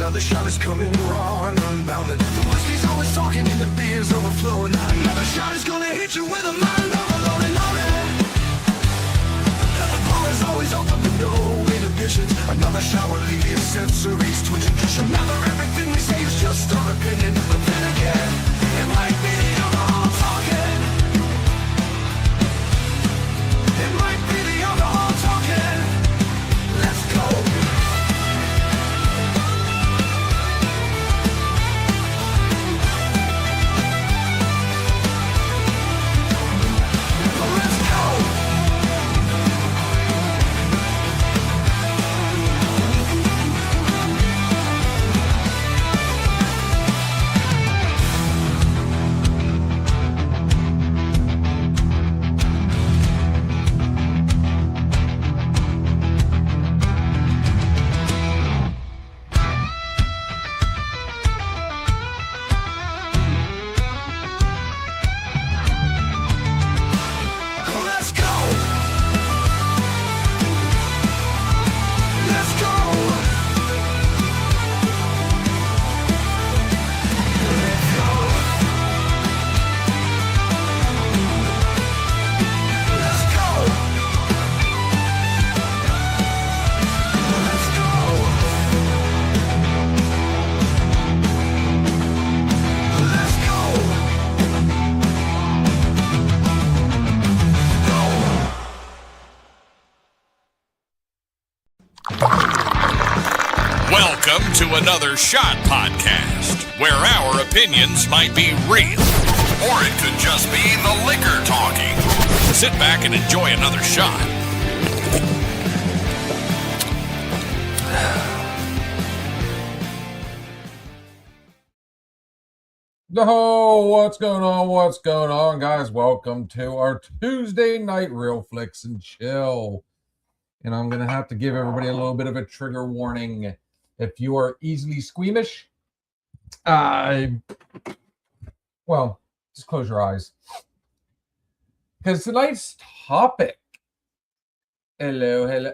Another shot is coming raw and unbounded. The whiskey's always talking and the beer's overflowing. Another shot is gonna hit you with a mind overloading on it. The bar is always open with no inhibitions. Another shot will leave your sensories twitching. Cause remember, everything we say is just our opinion. But then again, it might be the alcohol talking. It might be the alcohol talking. Let's go. Welcome to another Shot Podcast, where our opinions might be real, or it could just be the liquor talking. Sit back and enjoy another shot. Oh, what's going on? What's going on, guys? Welcome to our Tuesday night ReelFlix and Chill. And I'm going to have to give everybody a little bit of a trigger warning. If you are easily squeamish, well, just close your eyes. Because tonight's topic, hello. You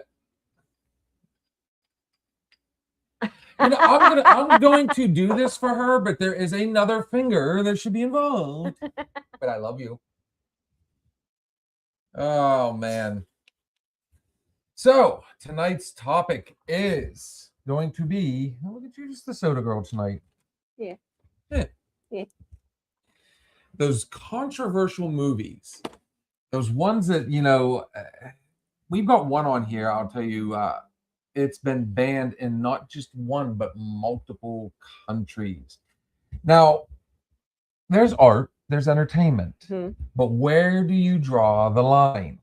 know, I'm going to do this for her, but there is another finger that should be involved. But I love you. Oh, man. So, tonight's topic is going to be, oh, look at you, just the soda girl tonight. Yeah. Those controversial movies, those ones that, you know, we've got one on here, I'll tell you, it's been banned in not just one, but multiple countries. Now, there's art, there's entertainment, but where do you draw the line?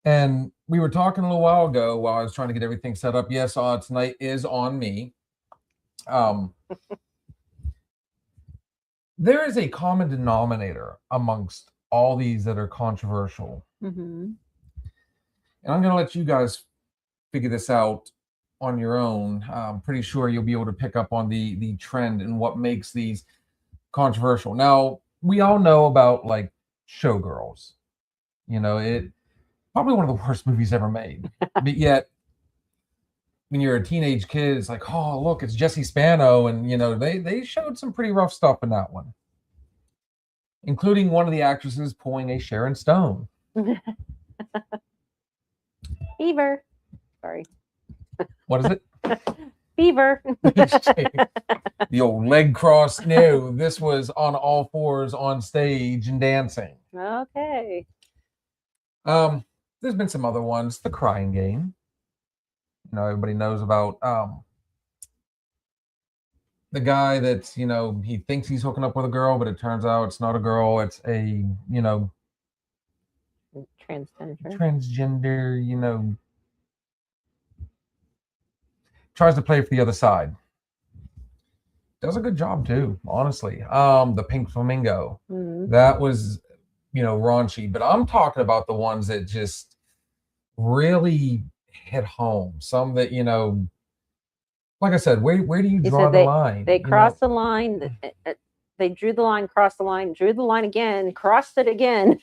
And we were talking a little while ago while I was trying to get everything set up. Yes, tonight is on me. There is a common denominator amongst all these that are controversial. And I'm going to let you guys figure this out on your own. I'm pretty sure you'll be able to pick up on the trend and what makes these controversial. Now, we all know about like Showgirls. You know, it probably one of the worst movies ever made. But yet, when you're a teenage kid, it's like, oh, look, it's Jesse Spano. And, you know, they showed some pretty rough stuff in that one, including one of the actresses pulling a Sharon Stone. Fever. Sorry. What is it? Fever. The old leg cross. No, this was on all fours on stage and dancing. Okay. There's been some other ones. The Crying Game. You know, everybody knows about the guy that's, you know, he thinks he's hooking up with a girl, but it turns out it's not a girl. It's a, you know, transgender, you know, tries to play for the other side. Does a good job too, honestly. The Pink Flamingo. That was, you know, raunchy, but I'm talking about the ones that just really hit home. Some that, you know, like I said, where do you draw the line? They crossed the line. They drew the line, crossed the line, drew the line again, crossed it again.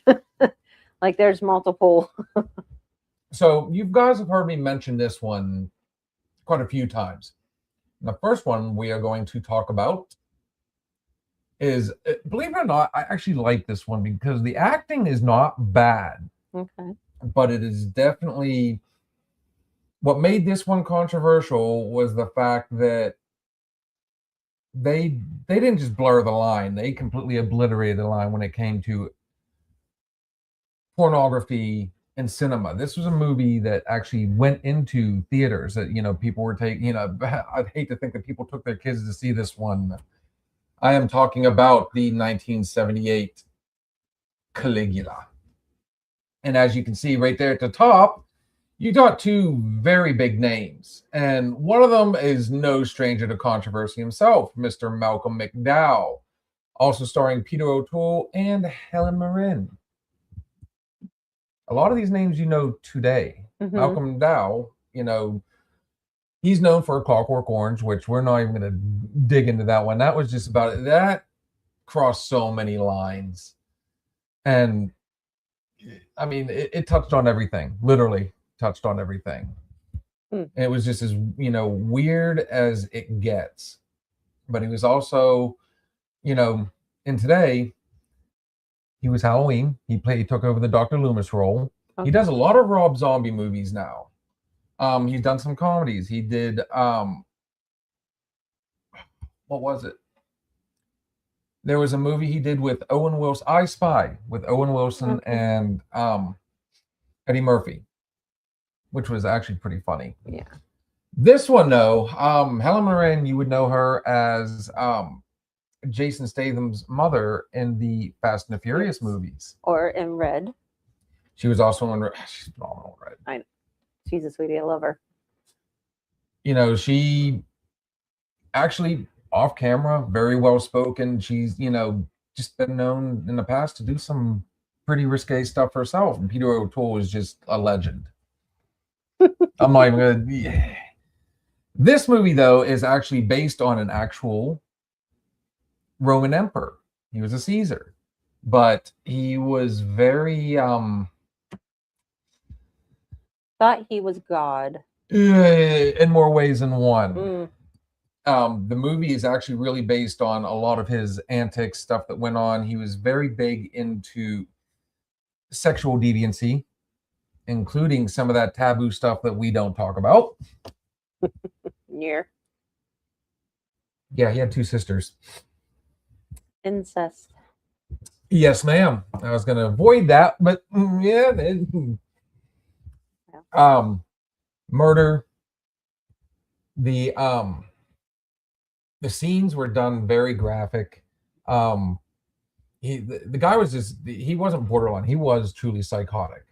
Like there's multiple. So you guys have heard me mention this one quite a few times. The first one we are going to talk about is, believe it or not, I actually like this one because the acting is not bad, Okay. but it is definitely what made this one controversial was the fact that they didn't just blur the line, they completely obliterated the line when it came to pornography and cinema. This was a movie that actually went into theaters that, people were taking, I'd hate to think that people took their kids to see this one. I am talking about the 1978 Caligula. And as you can see right there at the top, you got two very big names. And one of them is no stranger to controversy himself, Mr. Malcolm McDowell, also starring Peter O'Toole and Helen Mirren. A lot of these names today. Mm-hmm. Malcolm McDowell, he's known for Clockwork Orange, which we're not even going to dig into that one. That was just about it. That crossed so many lines. And I mean, it touched on everything, literally touched on everything. And it was just as, weird as it gets. But he was also, in today, he was Halloween. He took over the Dr. Loomis role. Okay. He does a lot of Rob Zombie movies now. He's done some comedies. He did what was it? There was a movie he did with Owen Wilson, I Spy, with Owen Wilson and Eddie Murphy, which was actually pretty funny. Yeah. This one, though, Helen Mirren, you would know her as Jason Statham's mother in the Fast and the Furious movies. Or in Red. She was also in Red. She's phenomenal in Red. I know. She's a sweetie. I love her. She actually off camera, very well spoken. She's, just been known in the past to do some pretty risque stuff herself. And Peter O'Toole is just a legend. I'm not even gonna. Yeah. This movie, though, is actually based on an actual Roman emperor. He was a Caesar, but he was very thought he was God in more ways than one. The movie is actually really based on a lot of his antics, stuff that went on. He was very big into sexual deviancy, including some of that taboo stuff that we don't talk about. Yeah, he had 2 sisters. Incest. Yes, ma'am. I was going to avoid that, but yeah. Murder. The scenes were done very graphic. The guy was he wasn't borderline. He was truly psychotic.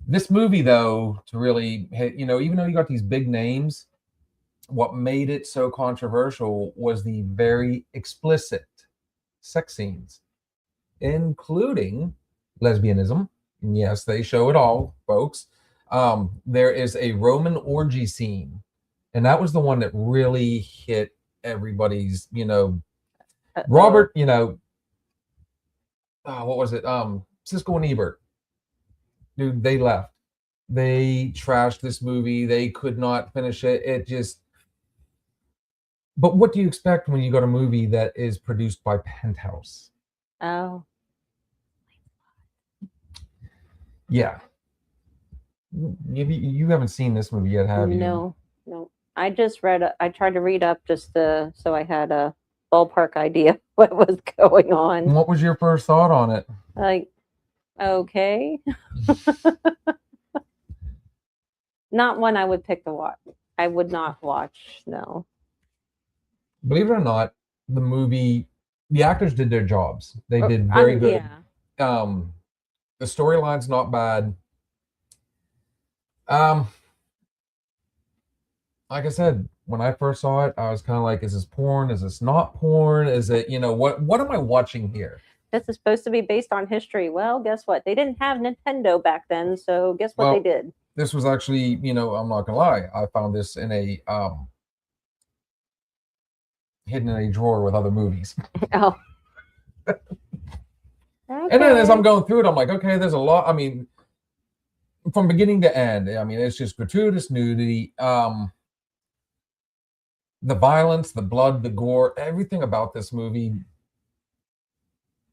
This movie, though, to really hit, even though you got these big names, what made it so controversial was the very explicit sex scenes, including lesbianism. And yes, they show it all, folks. There is a Roman orgy scene, and that was the one that really hit everybody's, Robert, what was it? Siskel and Ebert. Dude, they left. They trashed this movie. They could not finish it. It just. But what do you expect when you got a movie that is produced by Penthouse? Oh. Yeah. You haven't seen this movie yet, have you? No. I just I tried to read up just so I had a ballpark idea what was going on. What was your first thought on it? Like, okay. Not one I would pick to watch. I would not watch, no. Believe it or not, the movie, the actors did their jobs. They did very good. Yeah. The storyline's not bad. Like I said, when I first saw it, I was kind of like, is this porn? Is this not porn? Is it, what am I watching here? This is supposed to be based on history. Well, guess what? They didn't have Nintendo back then, so guess what they did? This was actually, I'm not gonna lie, I found this in a hidden in a drawer with other movies. Oh. Okay. And then as I'm going through it, I'm like, okay, there's a lot. I mean, from beginning to end, I mean, it's just gratuitous nudity. the violence, the blood, the gore, everything about this movie.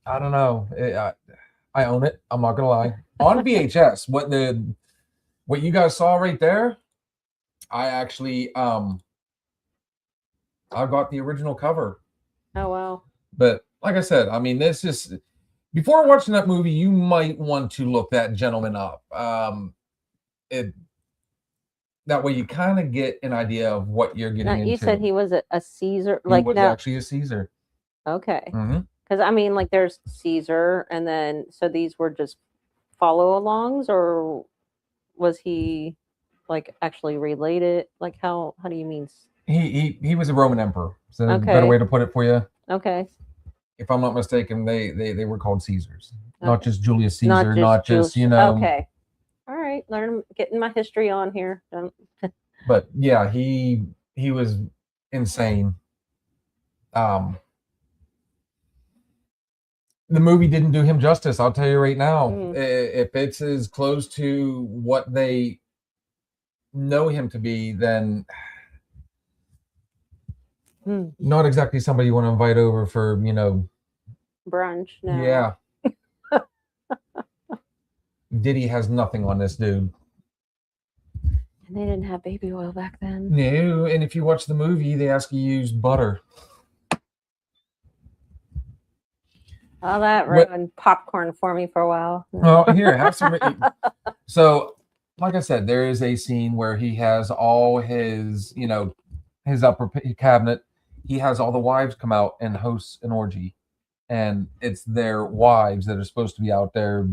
I don't know. I own it. I'm not gonna lie. On VHS, what you guys saw right there, I actually I got the original cover. Oh wow. But like I said, I mean, this is before watching that movie, you might want to look that gentleman up. That way you kind of get an idea of what you're getting Now, into. you said he was a Caesar, He like was now. actually a Caesar. Okay. Mm-hmm. Because I mean, like there's Caesar, and then so these were just follow-alongs, or was he like actually related? Like how do you mean? He was a Roman emperor. So a better Okay. way to put it for you. Okay. If I'm not mistaken, they were called Caesars, not Okay. just Julius Caesar, not just Julius- Okay. All right. Getting my history on here. But yeah, he was insane. The movie didn't do him justice. I'll tell you right now. If it's as close to what they know him to be, then not exactly somebody you want to invite over for, brunch. No. Yeah. Diddy has nothing on this dude. And they didn't have baby oil back then. No, and if you watch the movie, they ask you to use butter. All that ruined popcorn for me for a while. Well, here, have some. So, like I said, there is a scene where he has all his, his upper cabinet. He has all the wives come out and hosts an orgy, and it's their wives that are supposed to be out there.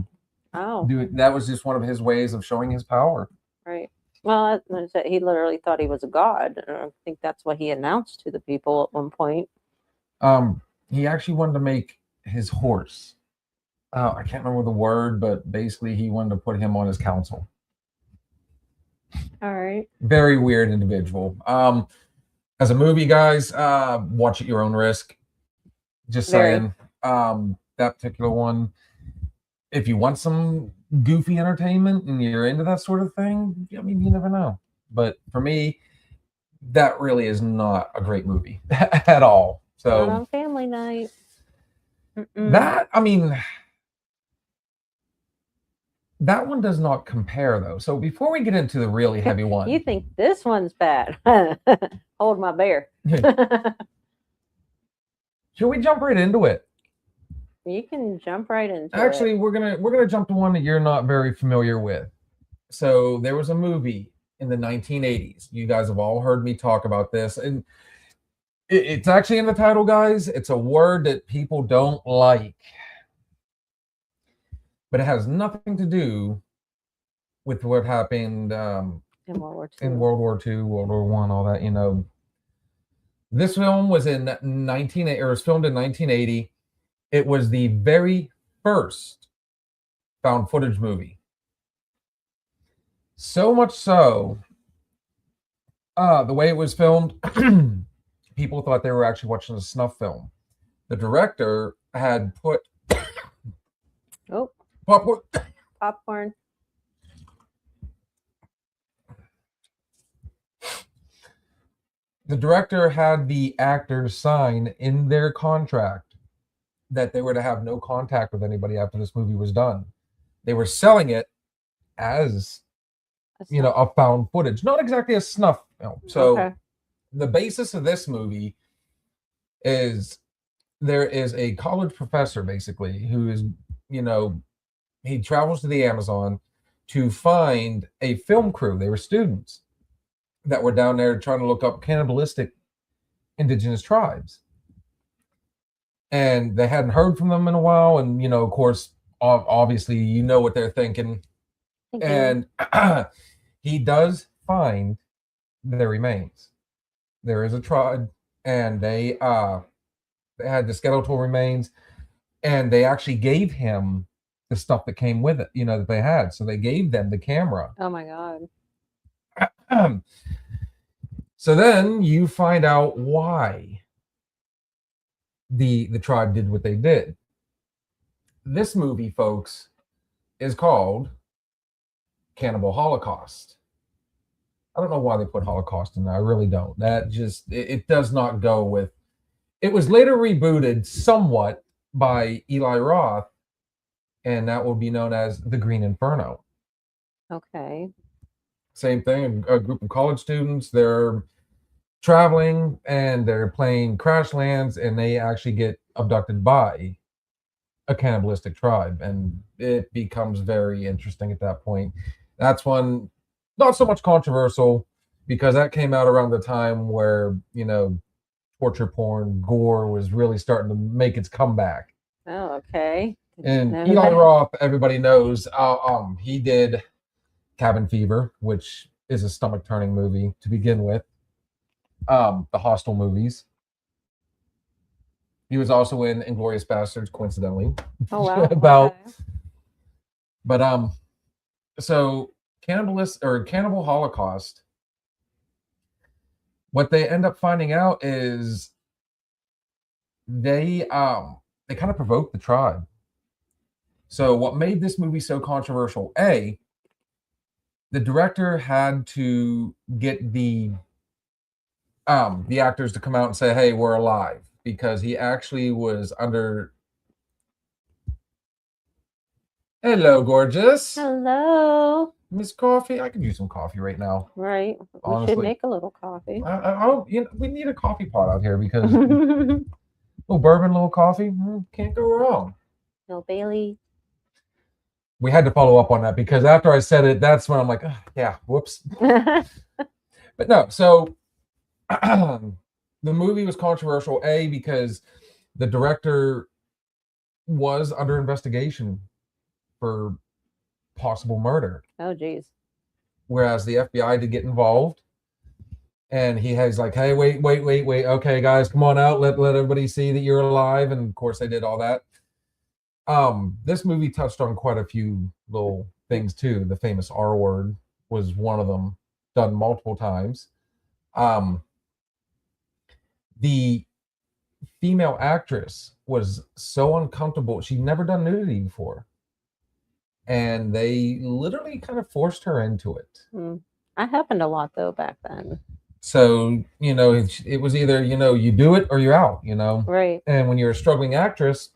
Oh, that was just one of his ways of showing his power. right. Well, he literally thought he was a god. I think that's what he announced to the people at one point. He actually wanted to make his horse. I can't remember the word, but basically he wanted to put him on his council. All right. Very weird individual. As a movie, guys, watch at your own risk. Just saying. That particular one, if you want some goofy entertainment and you're into that sort of thing, I mean, you never know. But for me, that really is not a great movie at all. So Not on family night. that one does not compare though. So before we get into the really heavy one, You think this one's bad? Hold my bear. should we jump right into it? You can jump right into Actually, it. we're gonna jump to one that you're not very familiar with. So there was a movie in the 1980s. You guys have all heard me talk about this, and it's actually in the title, guys. It's a word that people don't like, but it has nothing to do with what happened In World War II. in World War II, World War One, all that. This film was filmed in 1980. It was the very first found footage movie. So much so, the way it was filmed, people thought they were actually watching a snuff film. The director had put popcorn. The director had the actors sign in their contract that they were to have no contact with anybody after this movie was done. They were selling it as, a found footage, not exactly a snuff film. So the basis of this movie is there is a college professor basically who is, he travels to the Amazon to find a film crew. They were students that were down there trying to look up cannibalistic indigenous tribes. And they hadn't heard from them in a while. And, of course, obviously, what they're thinking. And he does find their remains. There is a tribe, and they had the skeletal remains, and they actually gave him the stuff that came with it, that they had. So they gave them the camera. Oh, my God. So then you find out why the tribe did what they did. This movie, folks, is called Cannibal Holocaust. I don't know why they put Holocaust in there. I really don't. That just it does not go with. It was later rebooted somewhat by Eli Roth, and that will be known as the Green Inferno. Okay. Same thing. A group of college students. They're traveling and they're playing Crash Lands, and they actually get abducted by a cannibalistic tribe, and it becomes very interesting at that point. That's one not so much controversial because that came out around the time where torture porn, gore was really starting to make its comeback. Oh, okay. And Know Eli that. Roth, everybody knows, he did Cabin Fever, which is a stomach turning movie to begin with. The Hostel movies. He was also in Inglourious Bastards, coincidentally. Oh wow. About, Okay. but so Cannibal Holocaust. What they end up finding out is they kind of provoked the tribe. So what made this movie so controversial? The director had to get the actors to come out and say, "Hey, we're alive," because he actually was under. Hello, gorgeous. Hello. Miss Coffee. I could use some coffee right now. Right. We Honestly. should make a little coffee. We need a coffee pot out here because little bourbon, little coffee, can't go wrong. No Bailey. We had to follow up on that because after I said it, that's when I'm like, yeah, whoops. But no, so the movie was controversial, because the director was under investigation for possible murder. Oh, geez. Whereas the FBI did get involved. And he's like, hey, wait. Okay, guys, come on out. Let everybody see that you're alive. And of course, they did all that. This movie touched on quite a few little things too. The famous R word was one of them, done multiple times. The female actress was so uncomfortable. She'd never done nudity before. And they literally kind of forced her into it. That happened a lot though back then. So, it was either, you do it or you're out, Right. And when you're a struggling actress,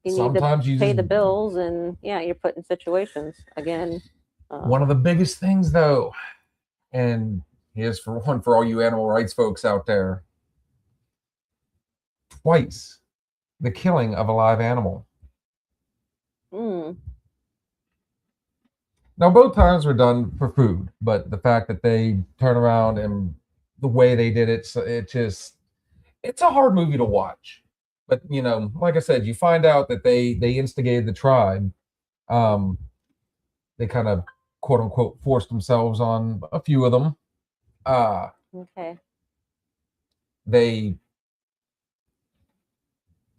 You sometimes need you to pay just, the bills, and yeah, you're put in situations again. One of the biggest things though, and here's for all you animal rights folks out there, twice the killing of a live animal. Now, both times were done for food, but the fact that they turn around and the way they did it, it's a hard movie to watch. But, like I said, you find out that they instigated the tribe. They kind of, quote unquote, forced themselves on a few of them. Okay.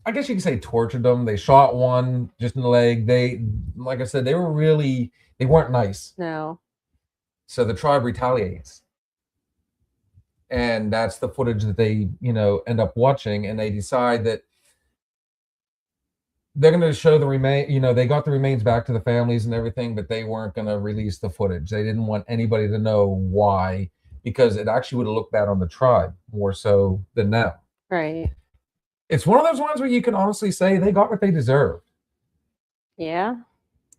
I guess you could say tortured them. They shot one just in the leg. Like I said, they weren't nice. No. So the tribe retaliates. And that's the footage that they, end up watching, and they decide that they're going to show the remain, they got the remains back to the families and everything, but they weren't going to release the footage. They didn't want anybody to know why, because it actually would have looked bad on the tribe more so than them. Right. It's one of those ones where you can honestly say they got what they deserved. Yeah.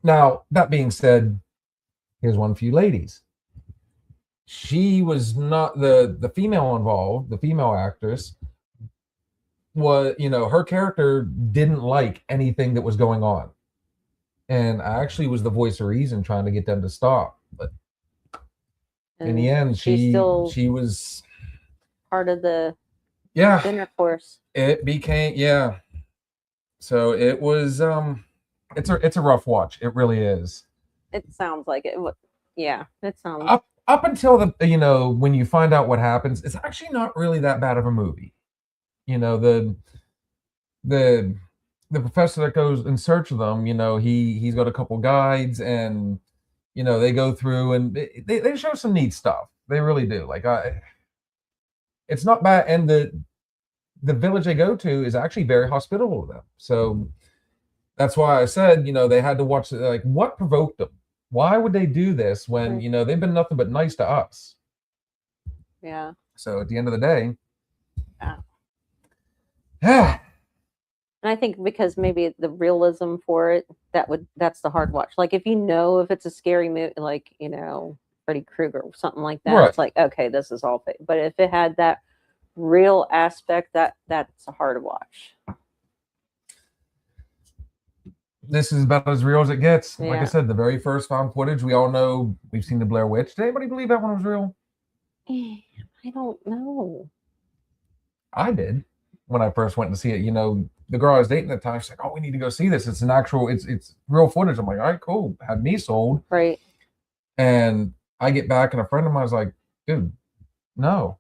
Now, that being said, here's one for you ladies. She was not the female involved, the female actress was, her character didn't like anything that was going on. And I actually was the voice of reason trying to get them to stop. But in the end, she was part of the dinner course. It became, so it was it's a rough watch. It really is. It sounds like it. Yeah, it sounds up until the when you find out what happens, it's actually not really that bad of a movie. The professor that goes in search of them, he's got a couple guides, and they go through and they show some neat stuff. They really do. Like it's not bad, and the village they go to is actually very hospitable to them. So that's why I said, they had to watch like what provoked them. Why would they do this when, Right. you know, they've been nothing but nice to us? Yeah. So at the end of the day, Yeah. yeah, And I think because maybe the realism for it, that's the hard watch. Like if you know if it's a scary movie, like, you know, Freddy Krueger or something like that, right. it's like, okay, this is all fake. But if it had that real aspect, that's a hard watch. This is about as real as it gets. Like I Yeah. said, the very first found footage, we all know, we've seen the Blair Witch. Did anybody believe that one was real? I don't know. I did when I first went to see it. You know, the girl I was dating at the time, she's like, "Oh, we need to go see this. It's an actual, it's real footage." I'm like, "All right, cool." Had me sold. Right. And I get back, and a friend of mine was like, "Dude, no."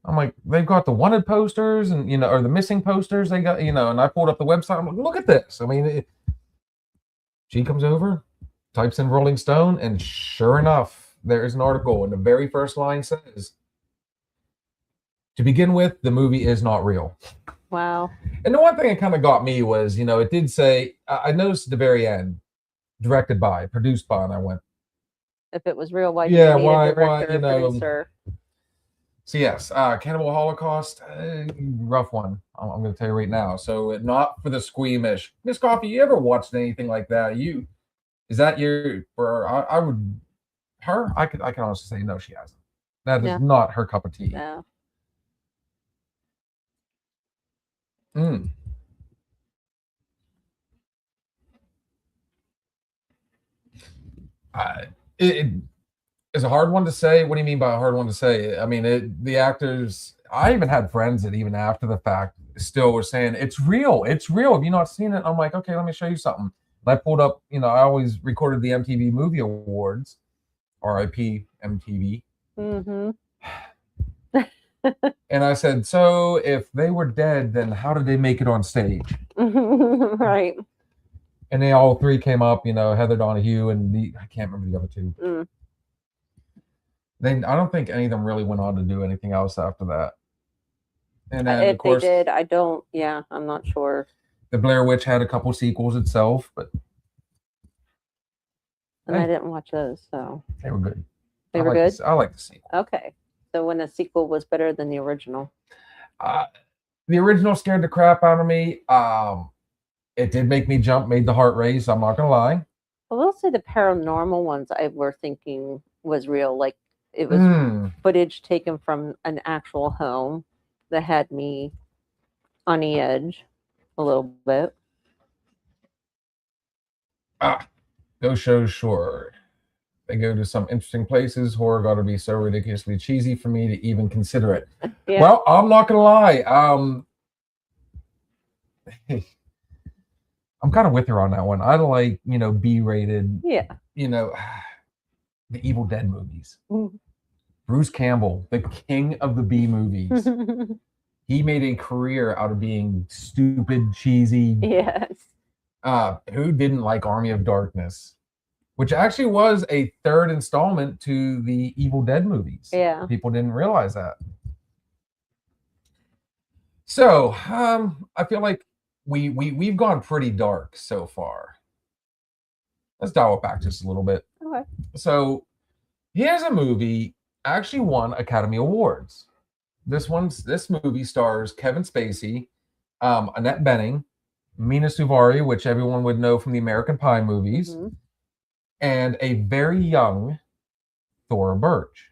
I'm like, "They've got the wanted posters, and you know, or the missing posters. They got, you know." And I pulled up the website. I'm like, "Look at this." I mean, she comes over, types in Rolling Stone, and sure enough, there is an article, and the very first line says, "To begin with, the movie is not real." Wow. And the one thing that kind of got me was, you know, it did say, I noticed at the very end, directed by, produced by, and I went, If it was real, why do yeah, you need why, a director you or know. producer? So yes, Cannibal Holocaust, rough one. I'm going to tell you right now. So not for the squeamish. Miss Coffee, you ever watched anything like that? Is that your? Or I would her. I can honestly say no, she hasn't. That is Yeah. not her cup of tea. No. Mm. It is a hard one to say. What do you mean by a hard one to say? I mean, the actors. I even had friends that even after the fact still were saying it's real. It's real. Have you not seen it? I'm like, okay, let me show you something. And I pulled up. You know, I always recorded the MTV Movie Awards, RIP MTV, Mm-hmm. and I said, so if they were dead, then how did they make it on stage? Right. And they all three came up. You know, Heather Donahue and I can't remember the other two. Mm. I don't think any of them really went on to do anything else after that. And then, If of course, they did, I don't. Yeah, I'm not sure. the Blair Witch had a couple sequels itself, but And Hey. I didn't watch those, so they were good. they were good. I like the sequel. Okay. So when the sequel was better than the original. The original scared the crap out of me. It did make me jump, made the heart race. I'm not gonna lie. I will say the paranormal ones I were thinking was real. Like it was Mm. footage taken from an actual home that had me on the edge a little bit. Those shows, sure. They go to some interesting places. Horror got to be so ridiculously cheesy for me to even consider it. Yeah. Well, I'm not gonna lie. I'm kind of with her on that one. I like, you know, B-rated, Yeah. you know, the Evil Dead movies. Mm. Bruce Campbell, the king of the B movies. He made a career out of being stupid, cheesy. Yes. Who didn't like Army of Darkness? Which actually was a third installment to the Evil Dead movies. Yeah. People didn't realize that. So, I feel like we've gone pretty dark so far. Let's dial it back just a little bit. Okay. So, here's a movie actually won Academy Awards. This movie stars Kevin Spacey, Annette Bening, Mina Suvari, which everyone would know from the American Pie movies, Mhm. and a very young Thora Birch.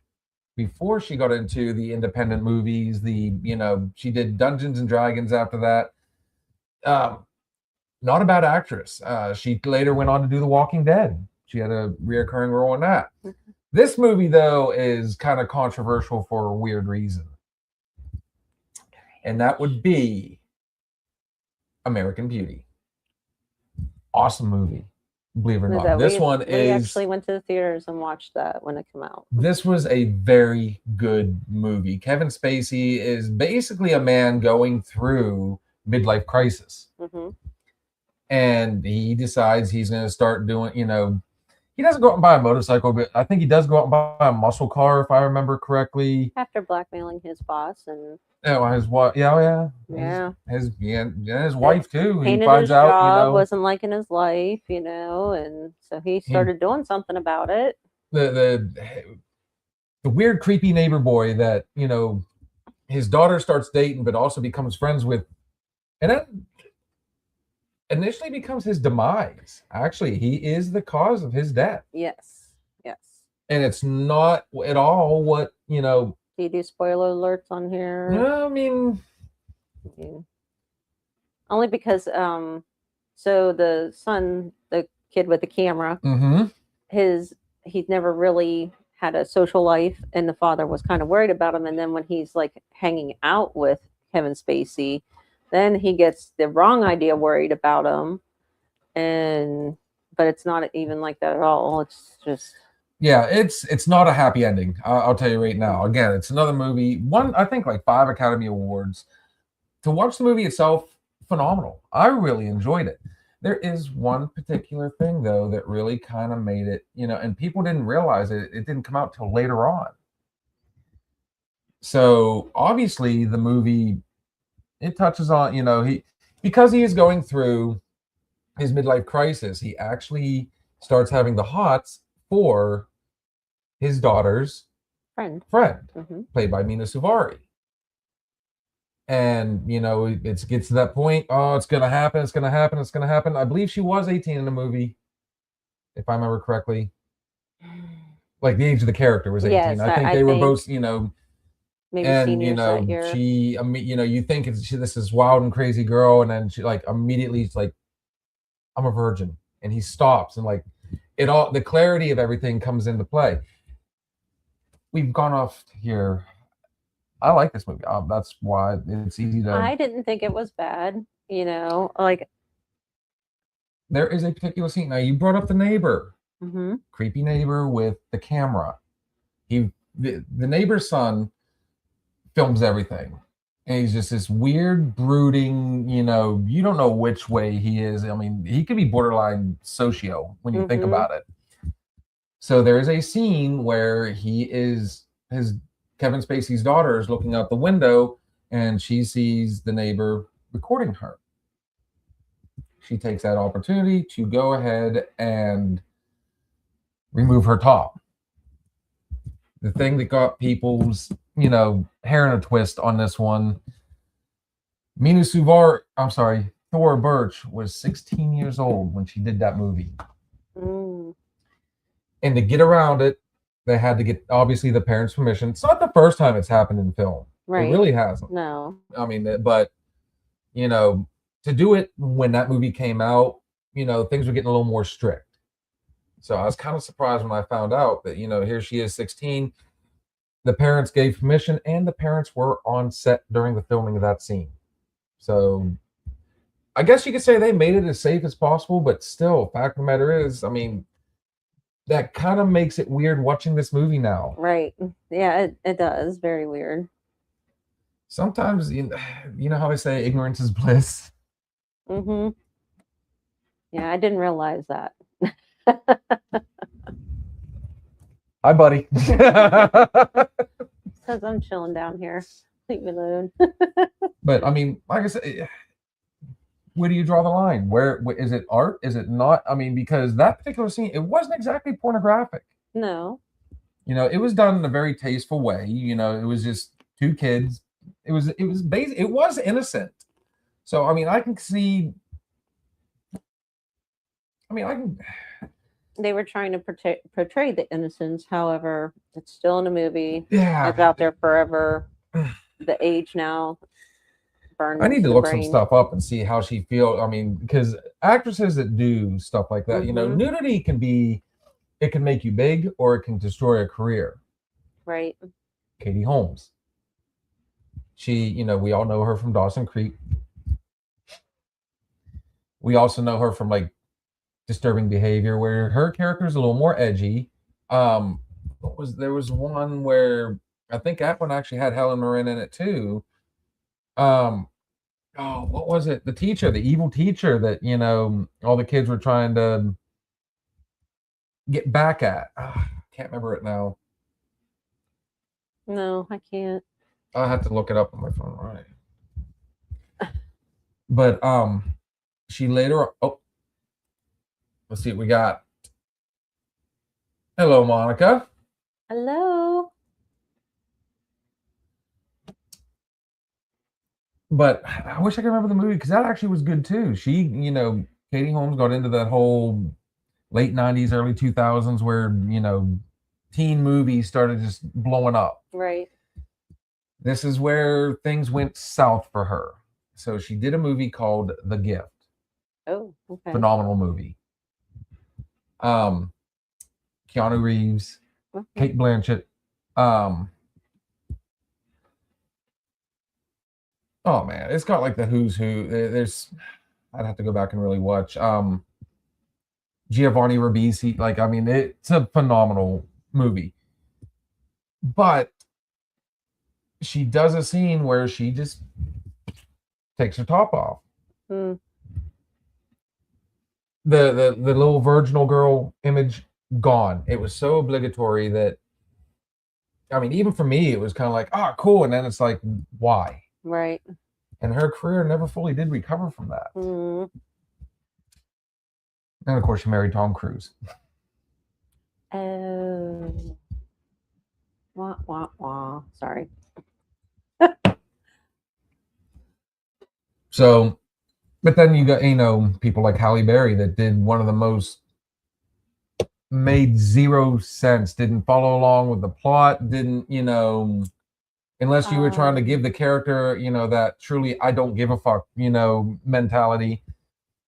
Before she got into the independent movies, she did Dungeons and Dragons after that. Not a bad actress. She later went on to do The Walking Dead. She had a reoccurring role in that. Mhm. This movie, though, is kind of controversial for a weird reason. And that would be American Beauty. Awesome movie, believe it or not. This one we actually went to the theaters and watched that when it came out. This was a very good movie. Kevin Spacey is basically a man going through midlife crisis. Mm-hmm. And he decides he's going to start doing, he doesn't go out and buy a motorcycle, but I think he does go out and buy a muscle car, if I remember correctly. After blackmailing his boss and Oh, his wife. Yeah, oh, yeah. Yeah. His wife too. He Hated finds his out, job, wasn't liking his life, and so he he, started doing something about it. the weird, creepy neighbor boy that his daughter starts dating, but also becomes friends with, and that initially becomes his demise. Actually, he is the cause of his death. Yes. Yes. And it's not at all what Do you do spoiler alerts on here? No, I mean, only because so the son, the kid with the camera, he's never really had a social life, and the father was kind of worried about him. And then when he's like hanging out with Kevin Spacey, then he gets the wrong idea worried about him. But it's not even like that at all. It's just it's not a happy ending. I'll tell you right now. Again, it's another movie. I think like 5 Academy Awards. To watch the movie itself, phenomenal. I really enjoyed it. There is one particular thing though that really kind of made it, and people didn't realize it. It didn't come out till later on. So obviously the movie, it touches on, because he is going through his midlife crisis, he actually starts having the hots for his daughter's friend, played by Mina Suvari. And it gets to that point. Oh, it's gonna happen. It's gonna happen. It's gonna happen. I believe she was 18 in the movie, if I remember correctly. Like the age of the character was 18. Yes, I think they were both, maybe and seniors that year. she, you think this is wild and crazy girl, and then she like immediately is like, I'm a virgin, and he stops, and like the clarity of everything comes into play. We've gone off here. I like this movie. That's why it's easy to. I didn't think it was bad. Like there is a particular scene. Now you brought up the neighbor, creepy neighbor with the camera. The neighbor's son films everything, and he's just this weird, brooding. You don't know which way he is. I mean, he could be borderline socio when you think about it. So there is a scene where Kevin Spacey's daughter is looking out the window, and she sees the neighbor recording her. She takes that opportunity to go ahead and remove her top. The thing that got people's, hair in a twist on this one, Thora Birch was 16 years old when she did that movie. And to get around it, they had to get, obviously, the parents' permission. It's not the first time it's happened in film. Right. It really hasn't. No. I mean, but, to do it when that movie came out, things were getting a little more strict. So I was kind of surprised when I found out that, here she is, 16. The parents gave permission, and the parents were on set during the filming of that scene. So I guess you could say they made it as safe as possible, but still, fact of the matter is, I mean, that kind of makes it weird watching this movie now. Right. Yeah, it does. Very weird. Sometimes, you know how they say ignorance is bliss? Yeah, I didn't realize that. Hi, buddy. Because I'm chilling down here. Leave me alone. But, I mean, like I said, where do you draw the line? Where is it art? Is it not? I mean, because that particular scene, it wasn't exactly pornographic. No. It was done in a very tasteful way. It was just two kids. It was innocent. So, I mean, I can see. I mean, They were trying to portray the innocence. However, it's still in a movie. Yeah. It's out there forever. The age now. I need to look some stuff up and see how she feels. I mean, because actresses that do stuff like that, nudity can make you big, or it can destroy a career. Right. Katie Holmes. She, we all know her from Dawson Creek. We also know her from like Disturbing Behavior, where her character is a little more edgy. There was one where I think that one actually had Helen Mirren in it too. What was it? The evil teacher that, all the kids were trying to get back at. Can't remember it now. No, I can't. I have to look it up on my phone, right? But she later. Oh, let's see what we got. Hello, Monica. Hello. But I wish I could remember the movie because that actually was good too. She, Katie Holmes got into that whole late 90s, early 2000s where, teen movies started just blowing up. Right. This is where things went south for her. So she did a movie called The Gift. Oh, okay. Phenomenal movie. Keanu Reeves, Kate Blanchett. Oh man, it's got like the who's who. I'd have to go back and really watch. Giovanni Ribisi, it's a phenomenal movie. But she does a scene where she just takes her top off. The little virginal girl image gone. It was so obligatory that, even for me, it was kind of like, cool. And then it's like, why? Right. And her career never fully did recover from that. And of course, she married Tom Cruise. Oh. Wah, wah, wah. Sorry. So, but then you got, people like Halle Berry that did one of the most, made zero sense, didn't follow along with the plot, didn't, unless you were trying to give the character, that truly I don't give a fuck, mentality.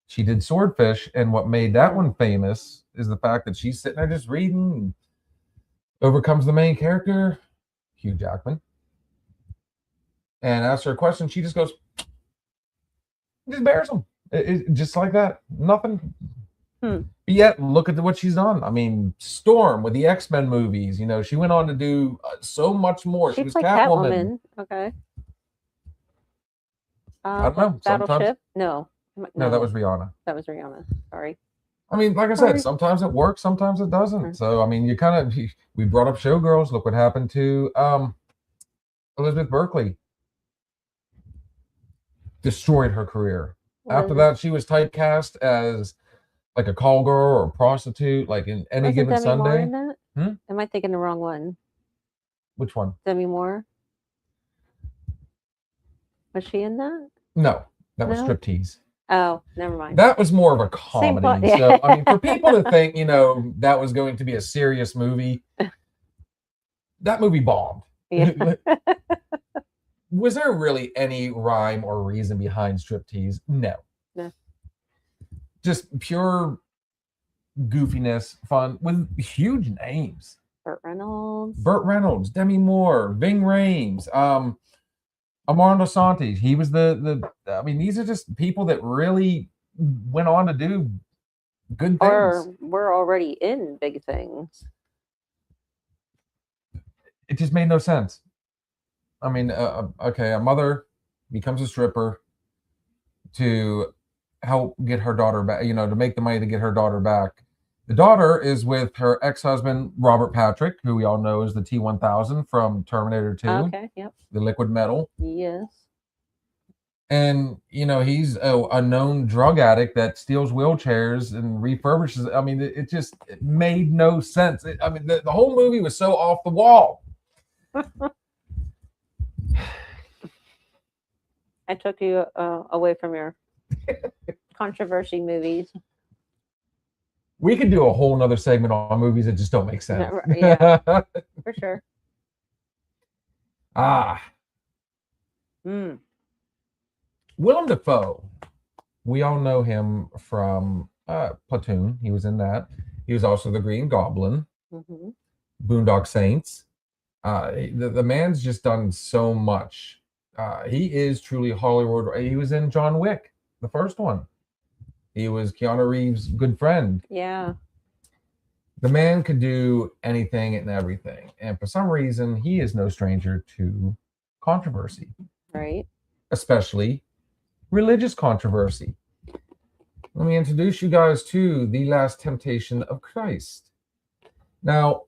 She did Swordfish, and what made that one famous is the fact that she's sitting there just reading, and overcomes the main character, Hugh Jackman, and asks her a question. She just goes, just bears him, just like that, nothing. But yet, look at what she's done. Storm with the X-Men movies. She went on to do so much more. She was Catwoman. Okay. I don't know. Battleship? No, that was Rihanna. That was Rihanna. Sorry. Like I said, sometimes it works, sometimes it doesn't. So, you we brought up Showgirls. Look what happened to Elizabeth Berkley. Destroyed her career. After that, she was typecast as like a call girl or a prostitute, like in Any Given Demi Sunday. Moore in that? Am I thinking the wrong one? Which one? Demi Moore? Was she in that? No, that was Striptease. Oh, never mind. That was more of a comedy. Yeah. So, for people to think, that was going to be a serious movie, that movie bombed. Yeah. Was there really any rhyme or reason behind Striptease? No. Just pure goofiness, fun, with huge names. Burt Reynolds, Demi Moore, Ving Rhames, Armando Santi. He was these are just people that really went on to do good things. Or we're already in big things. It just made no sense. Okay, a mother becomes a stripper to help get her daughter back, to make the money to get her daughter back. The daughter is with her ex-husband, Robert Patrick, who we all know is the T-1000 from Terminator 2. Okay, yep. The liquid metal. Yes. And, he's a known drug addict that steals wheelchairs and refurbishes. It made no sense. The whole movie was so off the wall. I took you away from your controversy movies. We could do a whole nother segment on movies that just don't make sense. Yeah, for sure. Willem Dafoe. We all know him from Platoon. He was in that. He was also the Green Goblin. Boondock Saints. The man's just done so much. He is truly Hollywood. He was in John Wick, the first one. He was Keanu Reeves' good friend. Yeah. The man could do anything and everything. And for some reason, he is no stranger to controversy. Right. Especially religious controversy. Let me introduce you guys to The Last Temptation of Christ. Now,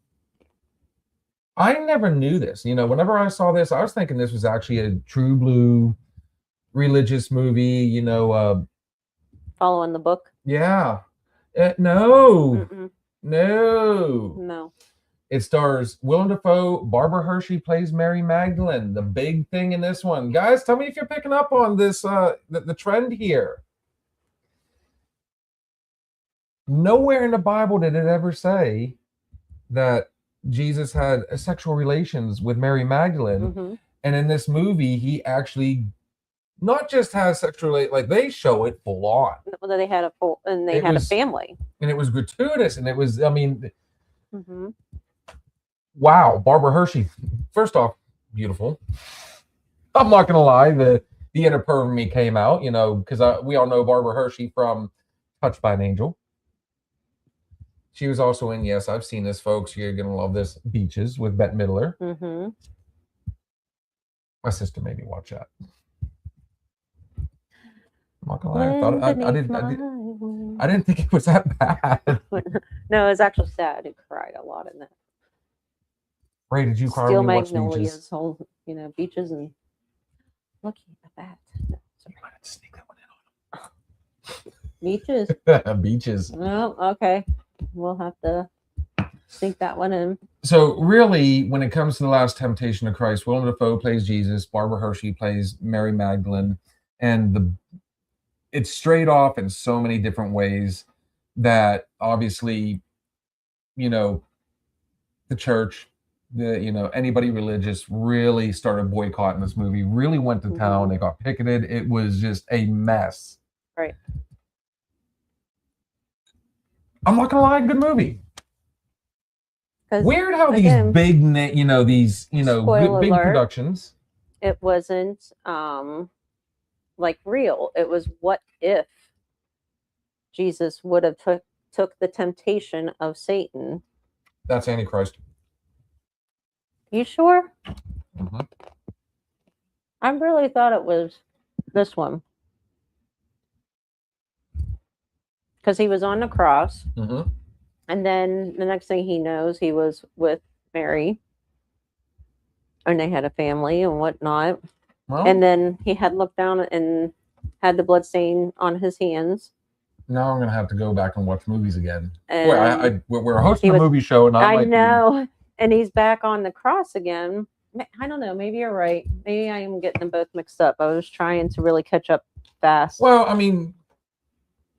I never knew this. Whenever I saw this, I was thinking this was actually a true blue religious movie. Following the book. Yeah. No. Mm-mm. No. No. It stars Willem Dafoe. Barbara Hershey plays Mary Magdalene. The big thing in this one, guys. Tell me if you're picking up on this. The trend here. Nowhere in the Bible did it ever say that Jesus had sexual relations with Mary Magdalene. Mm-hmm. And in this movie, he actually not just has sexual like they show it full on. Well, they had a family. And it was gratuitous. And it was, Mm-hmm. Wow. Barbara Hershey, first off, beautiful. I'm not going to lie. The inner perv in me came out, because we all know Barbara Hershey from Touched by an Angel. She was also in, yes, I've seen this, folks. You're going to love this, Beaches with Bette Midler. Mm-hmm. My sister made me watch that. I'm not gonna lie. I didn't think it was that bad. No, it was actually sad. I cried a lot in that. Ray, did you cry Steel when you watched Magnolias, Beaches? whole, Beaches, and looking at that. No, You might have to sneak that one Beaches. in. Beaches. Oh, okay. We'll have to sneak that one in. So really, when it comes to The Last Temptation of Christ, Willem Dafoe plays Jesus, Barbara Hershey plays Mary Magdalene, and it's straight off in so many different ways that obviously, the church, anybody religious really started boycotting this movie, really went to town. They got picketed. It was just a mess. Right. I'm not gonna lie, good movie. Weird how again, these big big productions. It wasn't like real. It was what if Jesus would have took the temptation of Satan. That's Antichrist. You sure? Mm-hmm. I really thought it was this one. Because he was on the cross. Mm-hmm. And then the next thing he knows, he was with Mary. And they had a family and whatnot. Well, and then he had looked down and had the blood stain on his hands. Now I'm going to have to go back and watch movies again. And we're hosting a movie show. And I know. And he's back on the cross again. I don't know. Maybe you're right. Maybe I am getting them both mixed up. I was trying to really catch up fast. Well, I mean,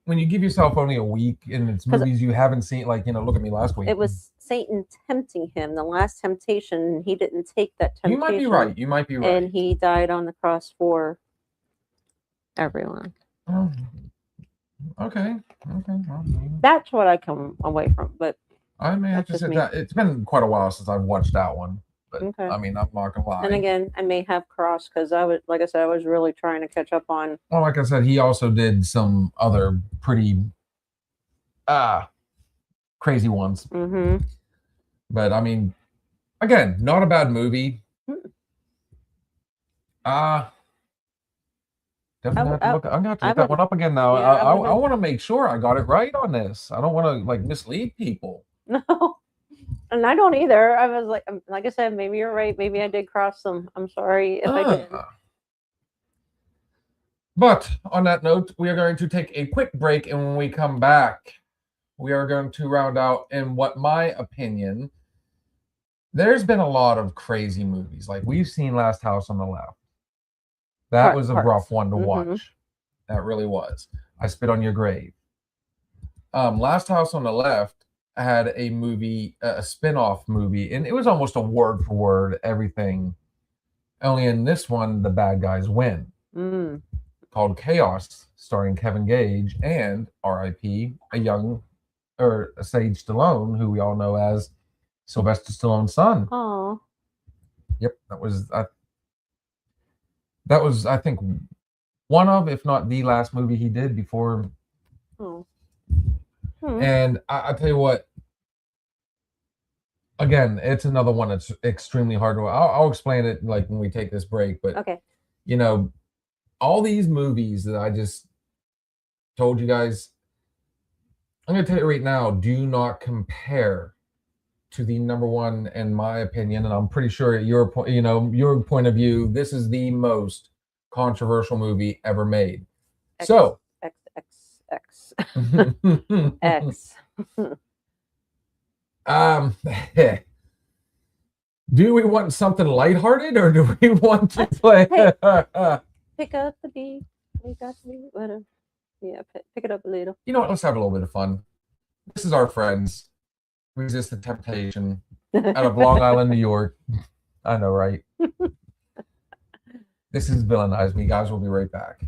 when you give yourself only a week and it's movies you haven't seen, like, look at me last week. It was Satan tempting him. The last temptation, he didn't take that temptation. You might be right. And he died on the cross for everyone. Oh, okay. That's what I come away from. But I may have to say that it's been quite a while since I've watched that one. But okay. I mean, I'm not gonna lie. And again, I may have crossed because I was, like I said, I was really trying to catch up on. Well, like I said, he also did some other pretty crazy ones. Mm-hmm. But I mean, again, not a bad movie. Definitely have to look. I'm gonna have to look that one up again now. Yeah, I want to make sure I got it right on this. I don't want to like mislead people. No. And I don't either. I was like I said, maybe you're right. Maybe I did cross them. I'm sorry if I did. But on that note, we are going to take a quick break. And when we come back, we are going to round out, in what my opinion, there's been a lot of crazy movies. Like we've seen Last House on the Left. That was a rough one to watch. That really was. I Spit on Your Grave. Last House on the Left had a movie, a spin-off movie, and it was almost a word for word everything. Only in this one, the bad guys win. Called Chaos, starring Kevin Gage and R.I.P. a Sage Stallone, who we all know as Sylvester Stallone's son. Oh. Yep, that was I think one of, if not the last movie he did before. Oh. And I tell you what, again, it's another one that's extremely hard to. I'll explain it like when we take this break. But okay, all these movies that I just told you guys, I'm going to tell you right now, do not compare to the number one, in my opinion, and I'm pretty sure at your point, your point of view, this is the most controversial movie ever made. X, So, X, X, X. do we want something lighthearted, or do we want to play? Pick up the beat. We got the beat. Whatever. Yeah, pick it up a little. You know what? Let's have a little bit of fun. This is our friends, Resist the Temptation, out of Long Island, New York. I know, right? This is Villainize Me, guys. We'll be right back.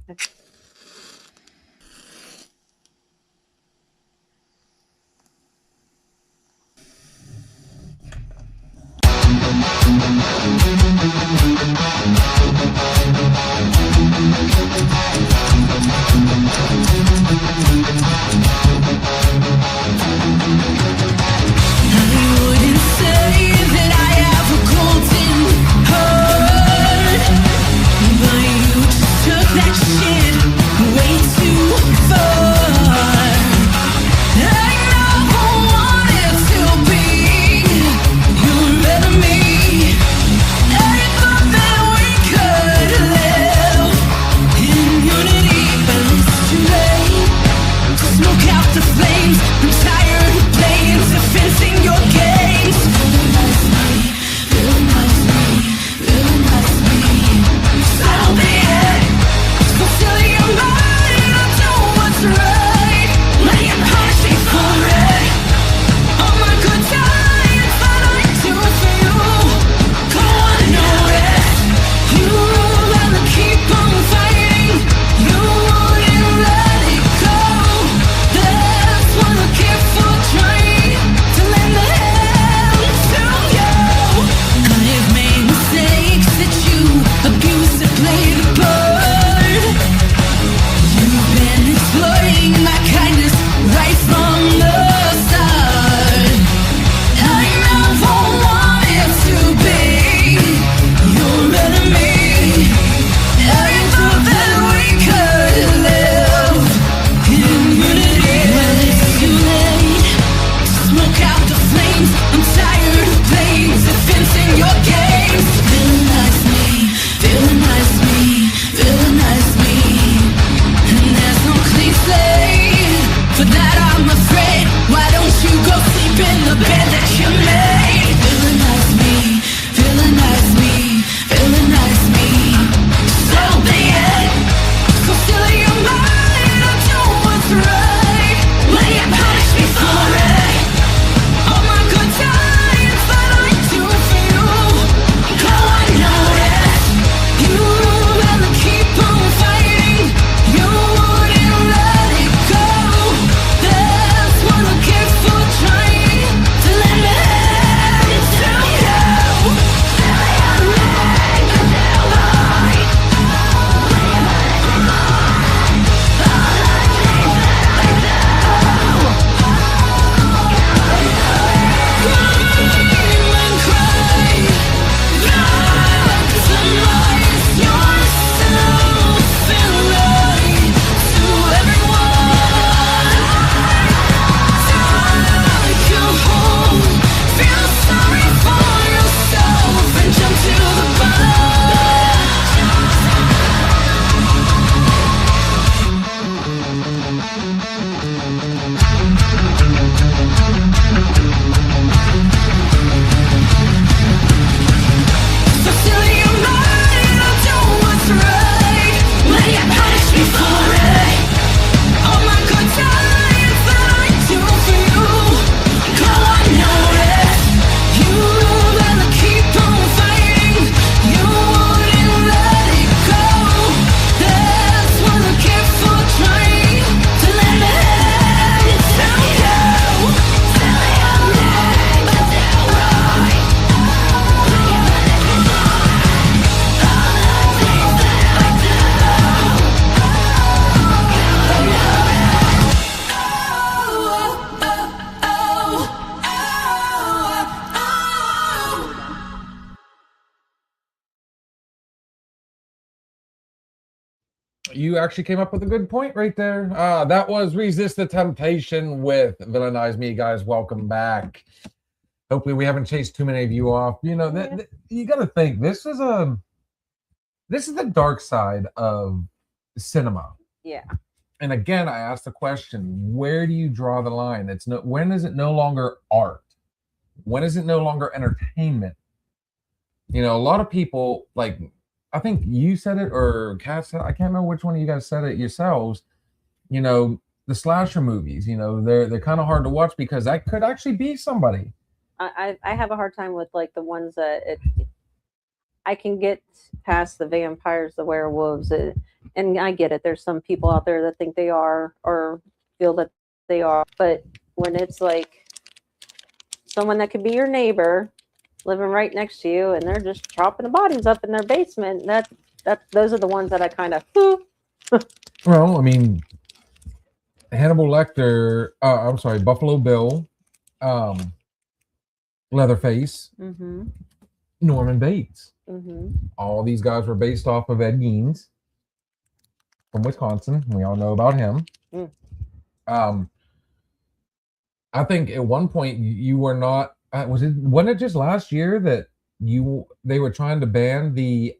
You actually came up with a good point right there. That was Resist the Temptation with Villainize Me, guys. Welcome back. Hopefully we haven't chased too many of you off. You know, you got to think this is the dark side of cinema. Yeah. And again, I asked the question, where do you draw the line? When is it no longer art? When is it no longer entertainment? You know, a lot of people, like, I think you said it or Kat said, I can't remember which one of you guys said it yourselves. You know, the slasher movies, you know, they're kind of hard to watch because that could actually be somebody. I have a hard time with like the ones that I can get past the vampires, the werewolves, and I get it. There's some people out there that think they are or feel that they are, but when it's like someone that could be your neighbor living right next to you and they're just chopping the bodies up in their basement, those are the ones that I kind of Well, I mean, Hannibal Lecter, I'm sorry, Buffalo Bill, Leatherface, Norman Bates. All these guys were based off of Ed Gein from Wisconsin. We all know about him. I think at one point you were not. Wasn't it just last year that they were trying to ban the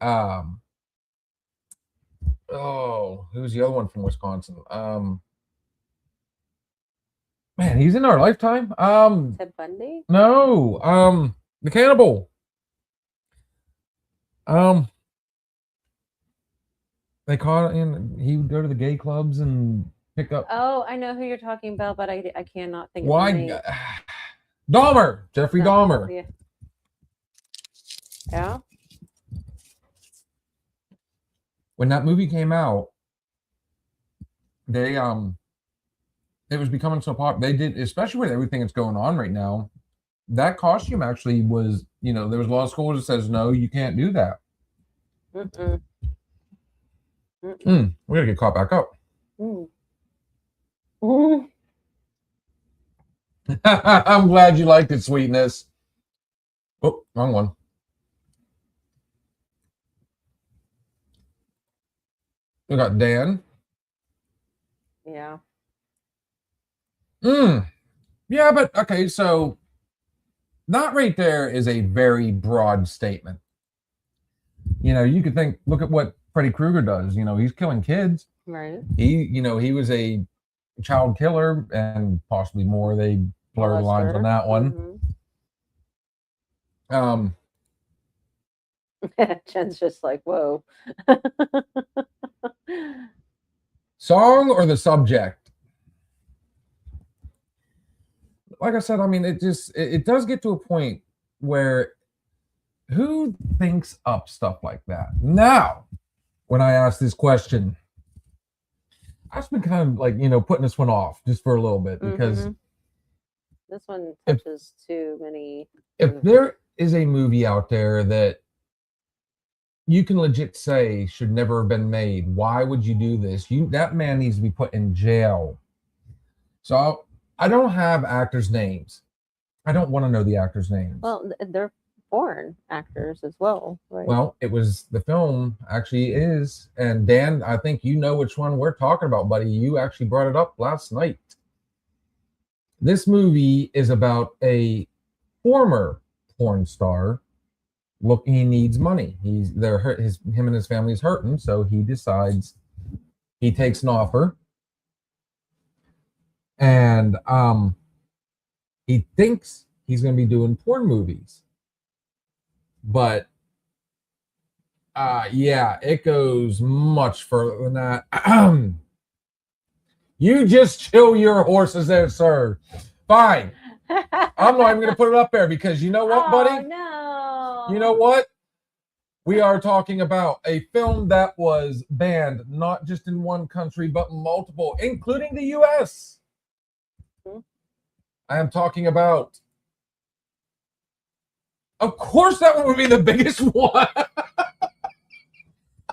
who's the other one from Wisconsin? Man, he's in our lifetime. Ted Bundy? No, the cannibal. They caught and he would go to the gay clubs and pick up. Oh, I know who you're talking about, but I cannot think Why? of the name. Dahmer, Jeffrey Dahmer. Yeah. Yeah. When that movie came out, they it was becoming so popular. They did, especially with everything that's going on right now. That costume actually was, you know, there was a lot of schools that says no, you can't do that. We gotta get caught back up. I'm glad you liked it, sweetness. Oh, wrong one. We got Dan. Yeah. Yeah, but okay, so that right there is a very broad statement. You know, you could think, look at what Freddy Krueger does. You know, he's killing kids. Right. He was a child killer and possibly more. They blur the lines on that one. Jen's just like, whoa. Song or the subject? Like I said, I mean, it does get to a point where who thinks up stuff like that? Now, when I ask this question, I've been kind of like, you know, putting this one off just for a little bit because this one touches too many. If there is a movie out there that you can legit say should never have been made, why would you do this? That man needs to be put in jail. So I don't have actors' names. I don't want to know the actors' names. Well, they're foreign actors as well, right? Well, it was the film actually is, and Dan, I think you know which one we're talking about, buddy. You actually brought it up last night. This movie is about a former porn star. Look, he needs money. Him and his family's hurting, so he decides he takes an offer, and he thinks he's going to be doing porn movies, but yeah, it goes much further than that. You just chill your horses there, sir. Fine. I'm not even going to put it up there because you know what, buddy? No. You know what? We are talking about a film that was banned not just in one country, but multiple, including the U.S. I am talking about, of course, that one would be the biggest one.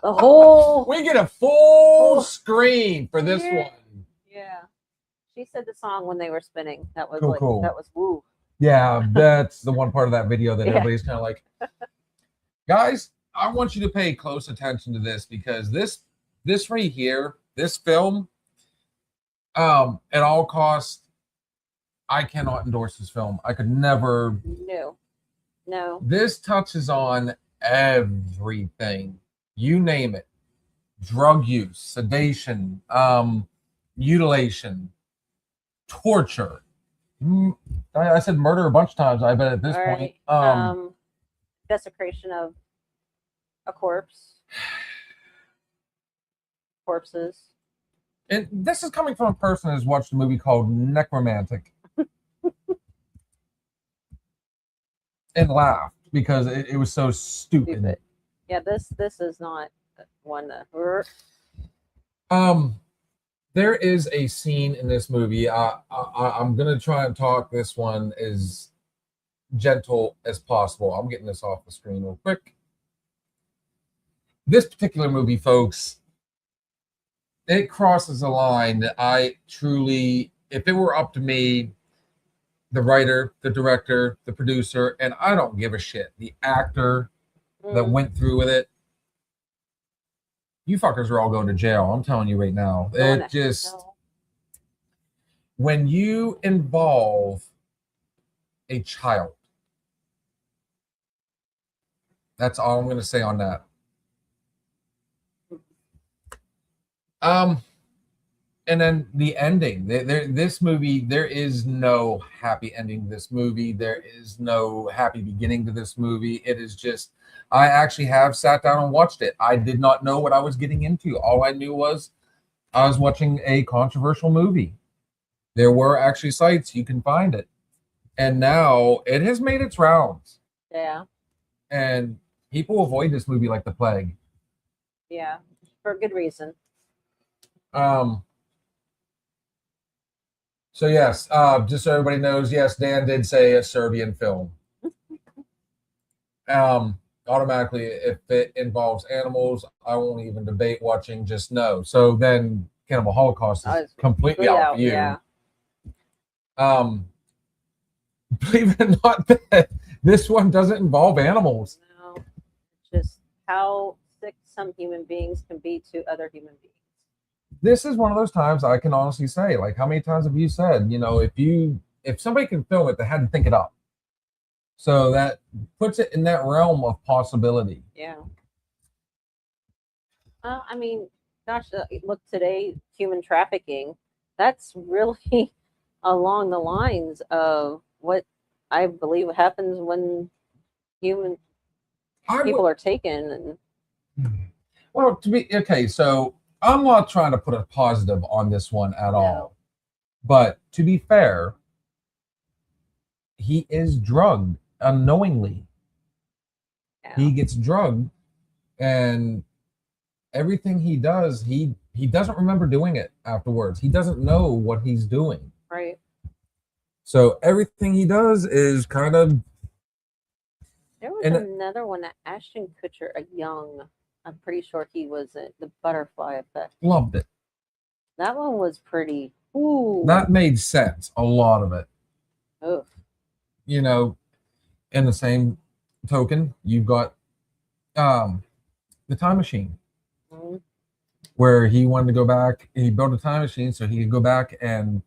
The whole. We get a full screen for this one. Yeah. She said the song when they were spinning. That was cool. That was woo. Yeah, that's the one part of that video that everybody's kind of like, guys, I want you to pay close attention to this because this right here, this film, at all costs, I cannot endorse this film. I could never. No. This touches on everything. You name it. Drug use, sedation, mutilation, torture. I said murder a bunch of times, I bet at this point. Desecration of a corpses. And this is coming from a person who's watched a movie called Necromantic and laughed because it was so stupid. Yeah, this is not one that there is a scene in this movie. I'm gonna try and talk this one as gentle as possible. I'm getting this off the screen real quick. This particular movie, folks, it crosses a line that I truly, if it were up to me, the writer, the director, the producer, and I don't give a shit, the actor that went through with it, you fuckers are all going to jail. I'm telling you right now. It just, when you involve a child, that's all I'm going to say on that. And then the ending. This movie, there is no happy ending to this movie. There is no happy beginning to this movie. It is just, I actually have sat down and watched it. I did not know what I was getting into. All I knew was I was watching a controversial movie. There were actually sites you can find it. And now it has made its rounds. Yeah. And people avoid this movie like the plague. Yeah, for good reason. So yes, just so everybody knows, yes, Dan did say a Serbian film. Automatically, if it involves animals, I won't even debate watching, just no. So then Cannibal Holocaust is completely out for you. Yeah. Believe it or not, this one doesn't involve animals. No, just how sick some human beings can be to other human beings. This is one of those times I can honestly say, like, how many times have you said, if somebody can film it, they had to think it up. So that puts it in that realm of possibility. Yeah. I mean, gosh, look today, human trafficking. That's really along the lines of what I believe happens when people are taken. Well, so I'm not trying to put a positive on this one at all. But to be fair, he is drugged unknowingly. Yeah. He gets drugged, and everything he does, he doesn't remember doing it afterwards. He doesn't know what he's doing. Right. So everything he does is kind of. There was another one that Ashton Kutcher, I'm pretty sure he was in The Butterfly Effect. Loved it. That one was pretty. Ooh. That made sense. A lot of it. Oof. In the same token, you've got the time machine. Mm-hmm. Where he wanted to go back. He built a time machine so he could go back and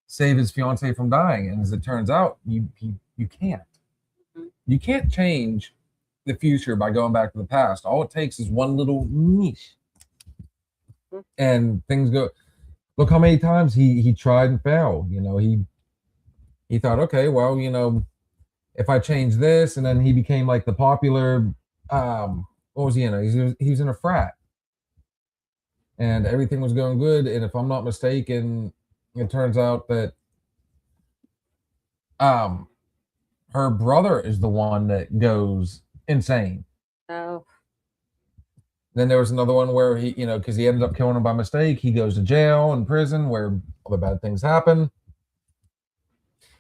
save his fiance from dying. And as it turns out, you can't. Mm-hmm. You can't change the future by going back to the past. All it takes is one little niche, and things go. Look how many times he tried and failed. He thought, okay, well, if I change this, and then he became like the popular. What was he in? He was in a frat, and everything was going good. And if I'm not mistaken, it turns out that her brother is the one that goes insane. Oh. Then there was another one where he, because he ended up killing him by mistake, he goes to jail and prison where all the bad things happen.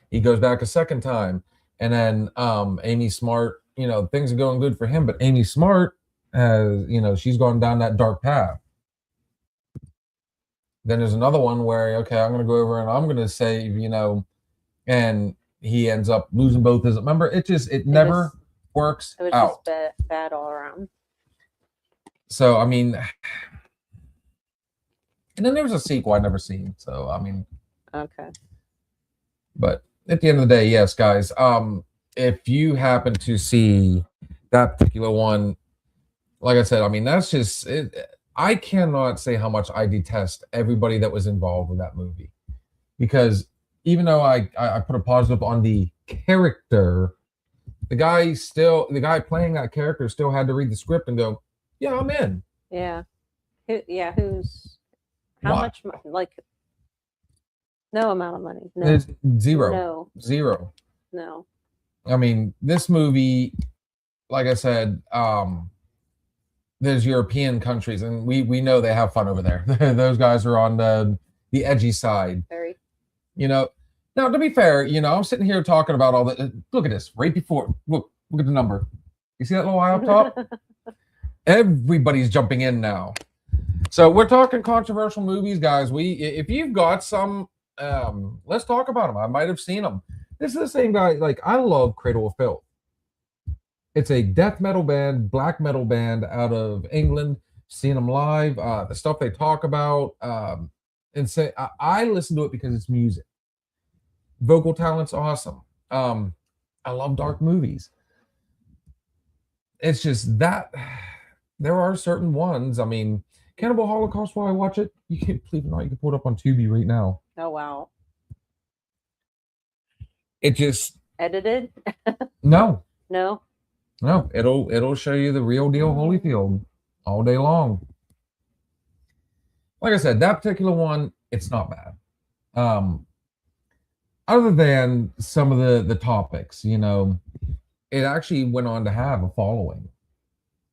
He goes back a second time, and then Amy Smart, things are going good for him, but Amy Smart has, she's gone down that dark path. Then there's another one where, okay, I'm going to go over and I'm going to save, and he ends up losing both his. Remember, it never works out. It was just bad all around. So, I mean, and then there was a sequel I never seen. So, I mean, okay. But at the end of the day, yes, guys. If you happen to see that particular one, like I said, I mean, that's just it. I cannot say how much I detest everybody that was involved with that movie, because even though I put a positive on the character, the guy playing that character still had to read the script and go, yeah, I'm in. Yeah. Who's how Why? much like no amount of money. No. There's zero. No. Zero. No. I mean, this movie, like I said, there's European countries, and we know they have fun over there. Those guys are on the edgy side. Very. You know, now to be fair, I'm sitting here talking about all that. Look at this, right before. Look at the number. You see that little eye up top? Everybody's jumping in now. So we're talking controversial movies, guys. If you've got some, let's talk about them. I might have seen them. This is the same guy. Like, I love Cradle of Filth. It's a death metal band, black metal band out of England. Seen them live. The stuff they talk about, and say I listen to it because it's music. Vocal talent's awesome. I love dark movies. It's just that there are certain ones. I mean, Cannibal Holocaust. While I watch it, you can't believe it or not, you can pull it up on Tubi right now. Oh wow. It just Edited? no. It'll show you the real deal Holyfield all day long. Like I said, that particular one, it's not bad. Other than some of the topics, it actually went on to have a following.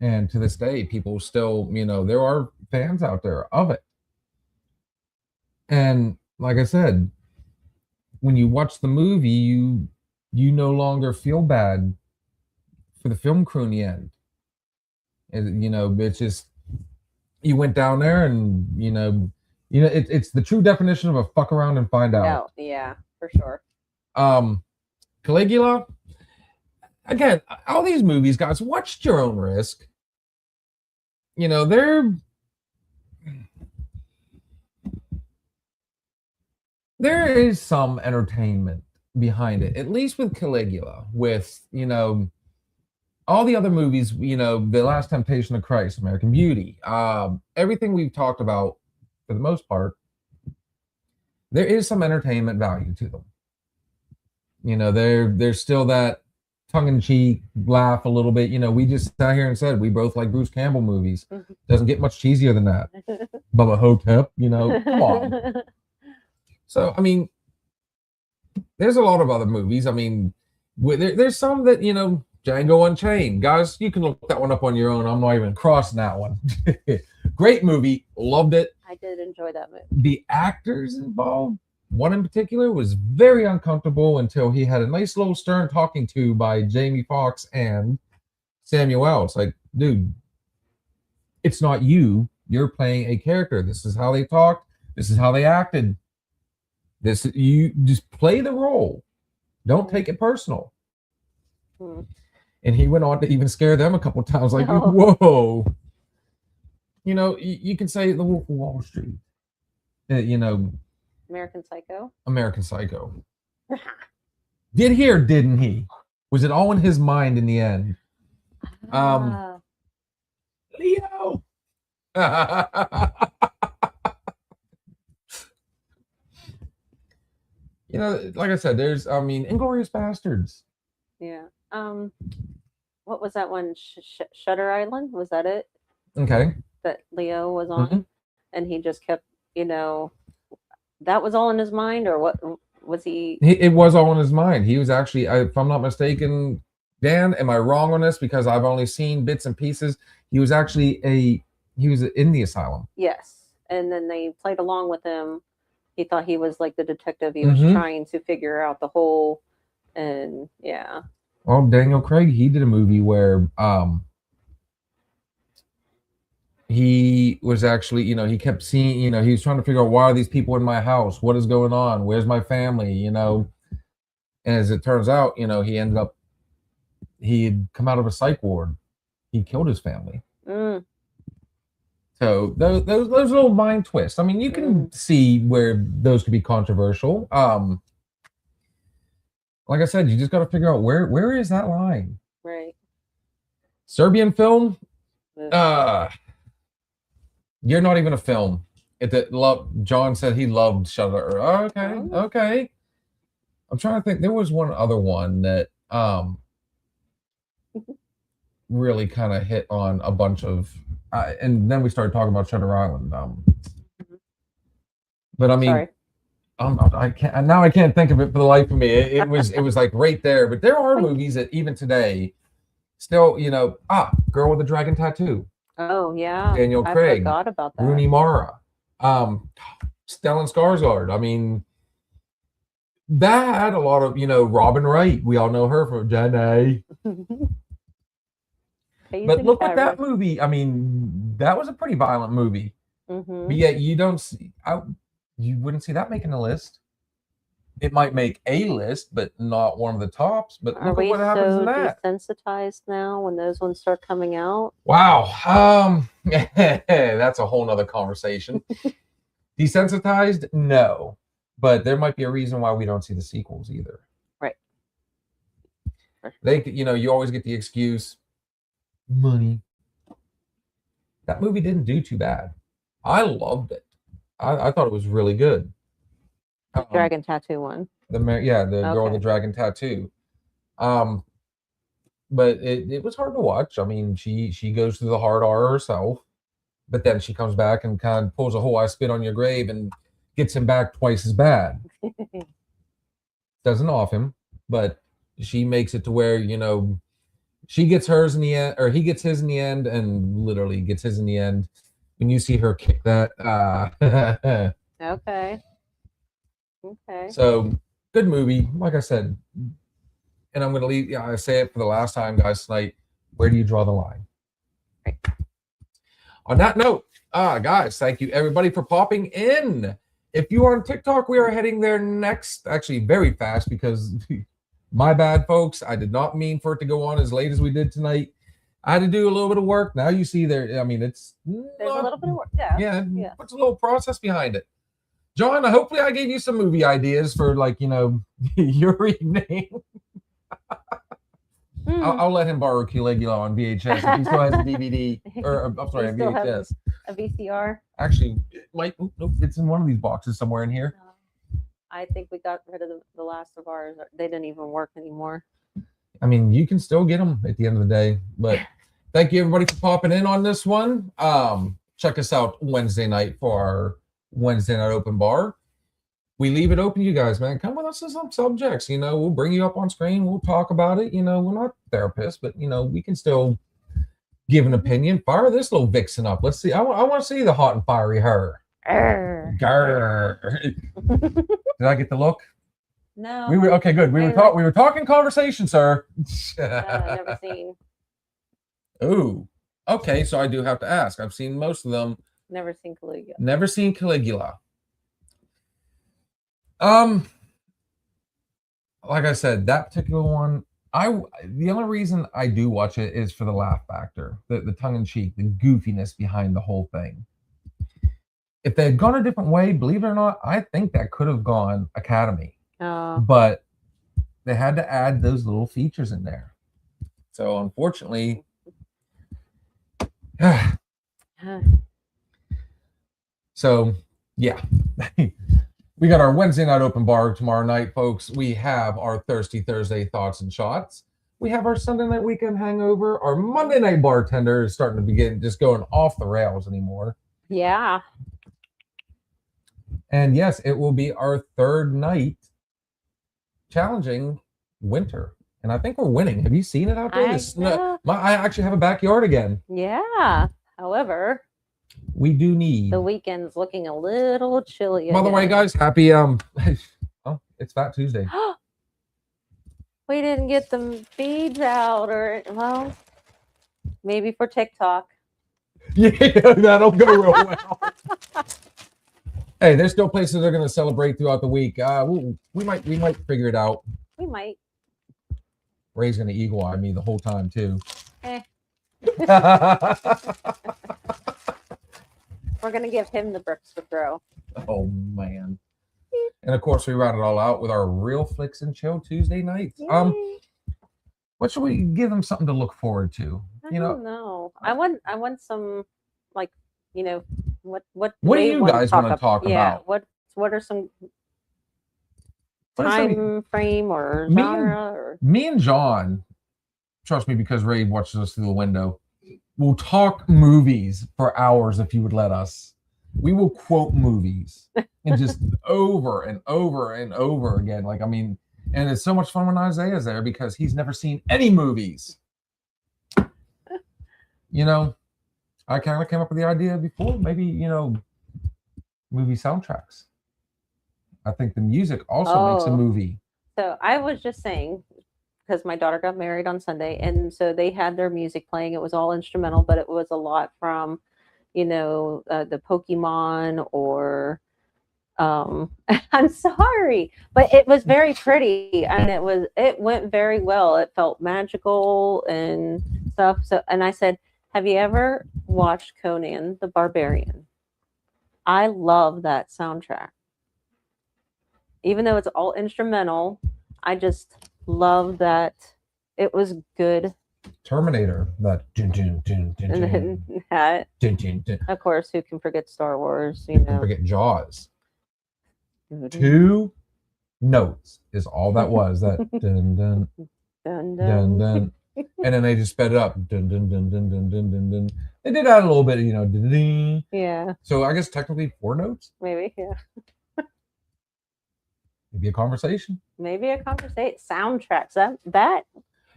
And to this day, people still, there are fans out there of it. And like I said, when you watch the movie, you no longer feel bad for the film crew in the end. And, it's just, you went down there and, it's the true definition of a fuck around and find out. Oh, yeah, for sure. Caligula, again, all these movies, guys, watch at your own risk. There is some entertainment behind it, at least with Caligula. With all the other movies, The Last Temptation of Christ, American Beauty, everything we've talked about, for the most part, there is some entertainment value to them. There's still that tongue-in-cheek laugh a little bit. We just sat here and said we both like Bruce Campbell movies. Doesn't get much cheesier than that. Bubba Hotep, come on. So, I mean, there's a lot of other movies. I mean, there's some that, Django Unchained. Guys, you can look that one up on your own. I'm not even crossing that one. Great movie. Loved it. I did enjoy that movie. The actors involved, one in particular, was very uncomfortable until he had a nice little stern talking to by Jamie Foxx and Samuel L. It's like, dude, it's not you. You're playing a character. This is how they talked. This is how they acted. You just play the role. Don't take it personal. And he went on to even scare them a couple times. Like, whoa. You can say The Wolf of Wall Street. American Psycho. American Psycho. Did he or didn't he? Was it all in his mind in the end? Leo. Like I said, there's, Inglourious Bastards. Yeah. What was that one? Shutter Island? Was that it? Okay. That Leo was on, and he just kept, that was all in his mind, or what was he? It was all in his mind. He was actually, if I'm not mistaken, Dan, am I wrong on this? Because I've only seen bits and pieces. He was actually he was in the asylum. Yes, and then they played along with him. He thought he was like the detective. He was trying to figure out the whole, and yeah. Well, Daniel Craig, he did a movie where he was actually, he kept seeing, he was trying to figure out, why are these people in my house? What is going on? Where's my family? And as it turns out, he had come out of a psych ward. He killed his family. So those little mind twists. I mean, you can see where those could be controversial. Like I said, you just got to figure out where is that line. Right. Serbian film. Ugh. You're not even a film. John said he loved Shutter. Okay, Oh. okay. I'm trying to think. There was one other one that really kind of hit on a bunch of, and then we started talking about Shutter Island. But I mean, Sorry. I can't now. I can't think of it for the life of me. It was like right there. But there are movies that even today, still, Girl with the Dragon Tattoo. Oh yeah. Daniel Craig. I forgot about that. Rooney Mara. Stellan Skarsgård. I mean, that had a lot of, Robin Wright. We all know her from Jenny. But look at that movie. I mean, that was a pretty violent movie. But yet you don't see, you wouldn't see that making a list. It might make a list, but not one of the tops. But look at what happens in that. Desensitized now when those ones start coming out? Wow. That's a whole nother conversation. Desensitized? No. But there might be a reason why we don't see the sequels either. Right. They, you always get the excuse, money. That movie didn't do too bad. I loved it. I thought it was really good. The dragon tattoo one. The girl with the dragon tattoo. But it was hard to watch. I mean, she goes through the hard R herself, but then she comes back and kind of pulls a whole "I spit on your grave" and gets him back twice as bad. Doesn't off him, but she makes it to where, she gets hers in the end, or he gets his in the end, and literally gets his in the end. When you see her kick that, Okay. So good movie, like I said, and I'm gonna leave. I say it for the last time, guys, tonight. Where do you draw the line? Right. On that note, guys, thank you everybody for popping in. If you are on TikTok, we are heading there next, actually very fast, because my bad, folks. I did not mean for it to go on as late as we did tonight. I had to do a little bit of work. Now you see there, I mean, there's a little bit of work. Yeah. Puts a little process behind it. John, hopefully I gave you some movie ideas for, your evening. I'll let him borrow Caligula on VHS if he still has a DVD, or I'm sorry, a VHS. A VCR. Actually, it might. Nope, it's in one of these boxes somewhere in here. I think we got rid of the last of ours. They didn't even work anymore. I mean, you can still get them at the end of the day. But thank you everybody for popping in on this one. Check us out Wednesday night for our Wednesday night open bar. We leave it open to you guys, man. Come with us to some subjects. We'll bring you up on screen. We'll talk about it. We're not therapists, but we can still give an opinion. Fire this little vixen up. Let's see. I want to see the hot and fiery her. Grr. Did I get the look? No. We were okay. Good. We were talking conversation, sir. Never seen. Ooh. Okay. So I do have to ask. I've seen most of them. Never seen Caligula. Never seen Caligula. Like I said, that particular one, the only reason I do watch it is for the laugh factor, the tongue in cheek, the goofiness behind the whole thing. If they had gone a different way, believe it or not, I think that could have gone Academy. But they had to add those little features in there. So unfortunately, so yeah. We got our Wednesday night open bar tomorrow night, folks. We have our Thirsty Thursday thoughts and shots. We have our Sunday night weekend hangover. Our Monday night bartender is starting to begin just going off the rails anymore. Yeah. And yes, it will be our third night challenging winter. And I think we're winning. Have you seen it out there? I actually have a backyard again. Yeah. However, we do need the weekend's looking a little chilly. By the way, guys, happy it's Fat Tuesday. We didn't get the feeds out, or well, maybe for TikTok. Yeah, that'll go real well. Hey, there's still places that are going to celebrate throughout the week. We might figure it out. We might. Ray's going to eagle eye me the whole time too. We're going to give him the bricks to throw. Oh man. And of course, we round it all out with our ReelFlix and Chill Tuesday nights. Yay. What should we give them something to look forward to? I don't know. I want some, like, what do you guys want to talk about? What are some What are some- time frame or Me genre? Me and John, trust me, because Ray watches us through the window, we'll talk movies for hours if you would let us. We will quote movies and just over and over and over again. Like, I mean, and it's so much fun when Isaiah's there because he's never seen any movies. I kind of came up with the idea before, maybe, movie soundtracks. I think the music also makes a movie. So I was just saying, because my daughter got married on Sunday, and so they had their music playing. It was all instrumental, but it was a lot from, the Pokemon or I'm sorry, but it was very pretty and it went very well. It felt magical and stuff. So, and I said, have you ever watched Conan the Barbarian? I love that soundtrack. Even though it's all instrumental, I just love that it was good. Terminator, that dun, dun, dun, dun, And dun, then that, dun, dun, dun. of course, who can forget Star Wars? Don't forget Jaws. 2 notes is all that was. That dun dun Dun, dun dun, and then they just sped it up. Dun dun dun dun dun dun dun dun. They did add a little bit, dun, dun. Yeah, So I guess technically 4 notes. maybe. Yeah, Maybe a conversation. maybe a conversation. Soundtracks. That.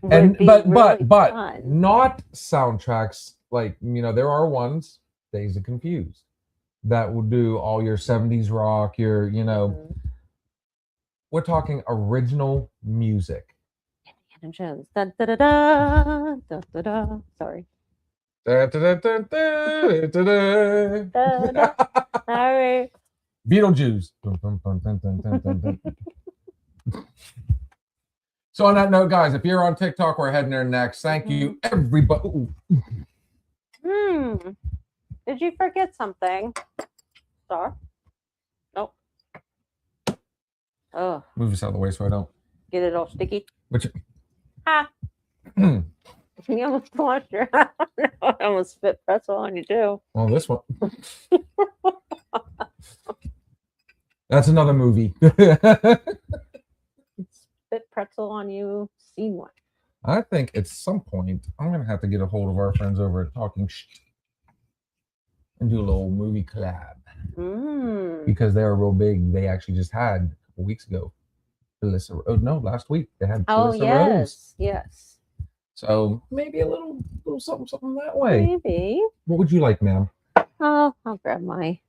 And Would be but really fun. not soundtracks like there are ones, Days of Confused, that will do all your 70s rock, your Mhm. we're talking original music. Indiana Jones. Da, da, da, da, da, da, da. Sorry. Da, da, da, da, da, da, Da, da. Sorry. Beetlejuice. Dun, dun, dun, dun, dun, dun, dun, dun. So on that note, guys, if you're on TikTok, we're heading there next. Thank you, everybody. Ooh. Did you forget something? Star? Nope. Oh, Move this out of the way so I don't. get it all sticky. Which? Ha! You almost washed your I almost spit pretzel on you too. Well, this one. That's another movie. Spit pretzel on you. Scene one. I think at some point I'm gonna have to get a hold of our friends over at Talking and do a little movie collab because they're real big. They actually just had a couple weeks ago. Last week they had. Oh Alyssa yes, Rose. yes. So maybe a little something that way. Maybe. What would you like, ma'am? Oh, I'll grab my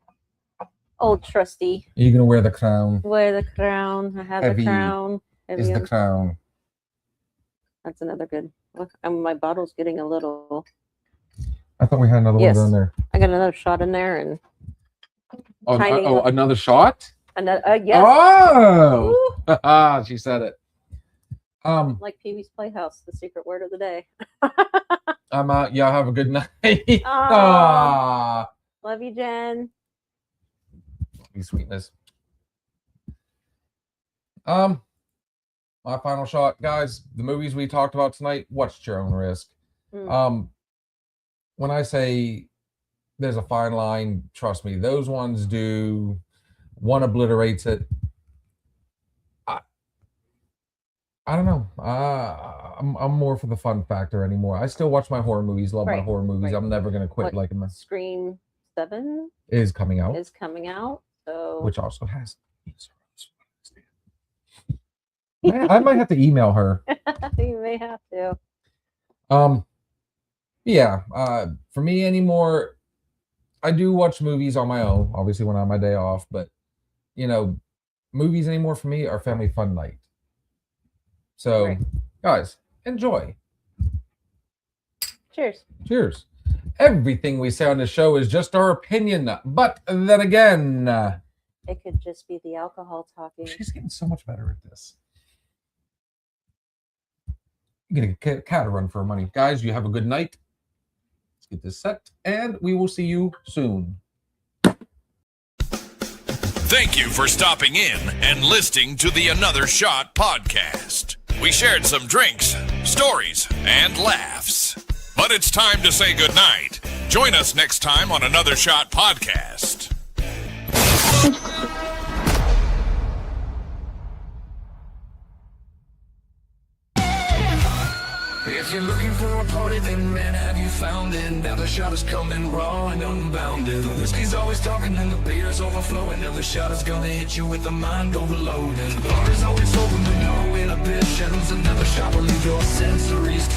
old trusty. Are you gonna wear the crown? Wear the crown. I have Heavy the crown. Is the crown? That's another good. Look, my bottle's getting a little. I thought we had another Yes. one down there. I got another shot in there and Tiny up. Another shot? another. Yes. Oh, Ooh, she said it. like Pee-wee's Playhouse, the secret word of the day. I'm out. Y'all have a good night. Aw. Love you, Jen. You sweetness. My final shot, guys. The movies we talked about tonight. Watch at your own risk. When I say there's a fine line, trust me, those ones do. One obliterates it. I don't know. I'm more for the fun factor anymore. I still watch my horror movies. Love my Right, horror movies. right. I'm never gonna quit What- liking them. Scream 7 Is coming out, is coming out. So which also has. I might have to email her. you may have to. Yeah. For me anymore, I do watch movies on my own, obviously when I'm on my day off, but movies anymore for me are family fun night. So Right. guys, enjoy. Cheers. Cheers. Everything we say on the show is just our opinion, but then again, It could just be the alcohol talking. she's getting so much better at this. You're gonna get a cat a run for her money. Guys, you have a good night. Let's get this set, and we will see you soon. Thank you for stopping in and listening to the Another Shot podcast. We shared some drinks, stories, and laughs. But it's time to say goodnight. Join us next time on Another Shot podcast. If you're looking for a party, then man, have you found it? Now the shot is coming raw and unbounded. The whiskey's always talking and the beer's overflowing. Now the shot is gonna hit you with the mind overloading. The bar is always open with no inhibitions. Another shot will leave your sensories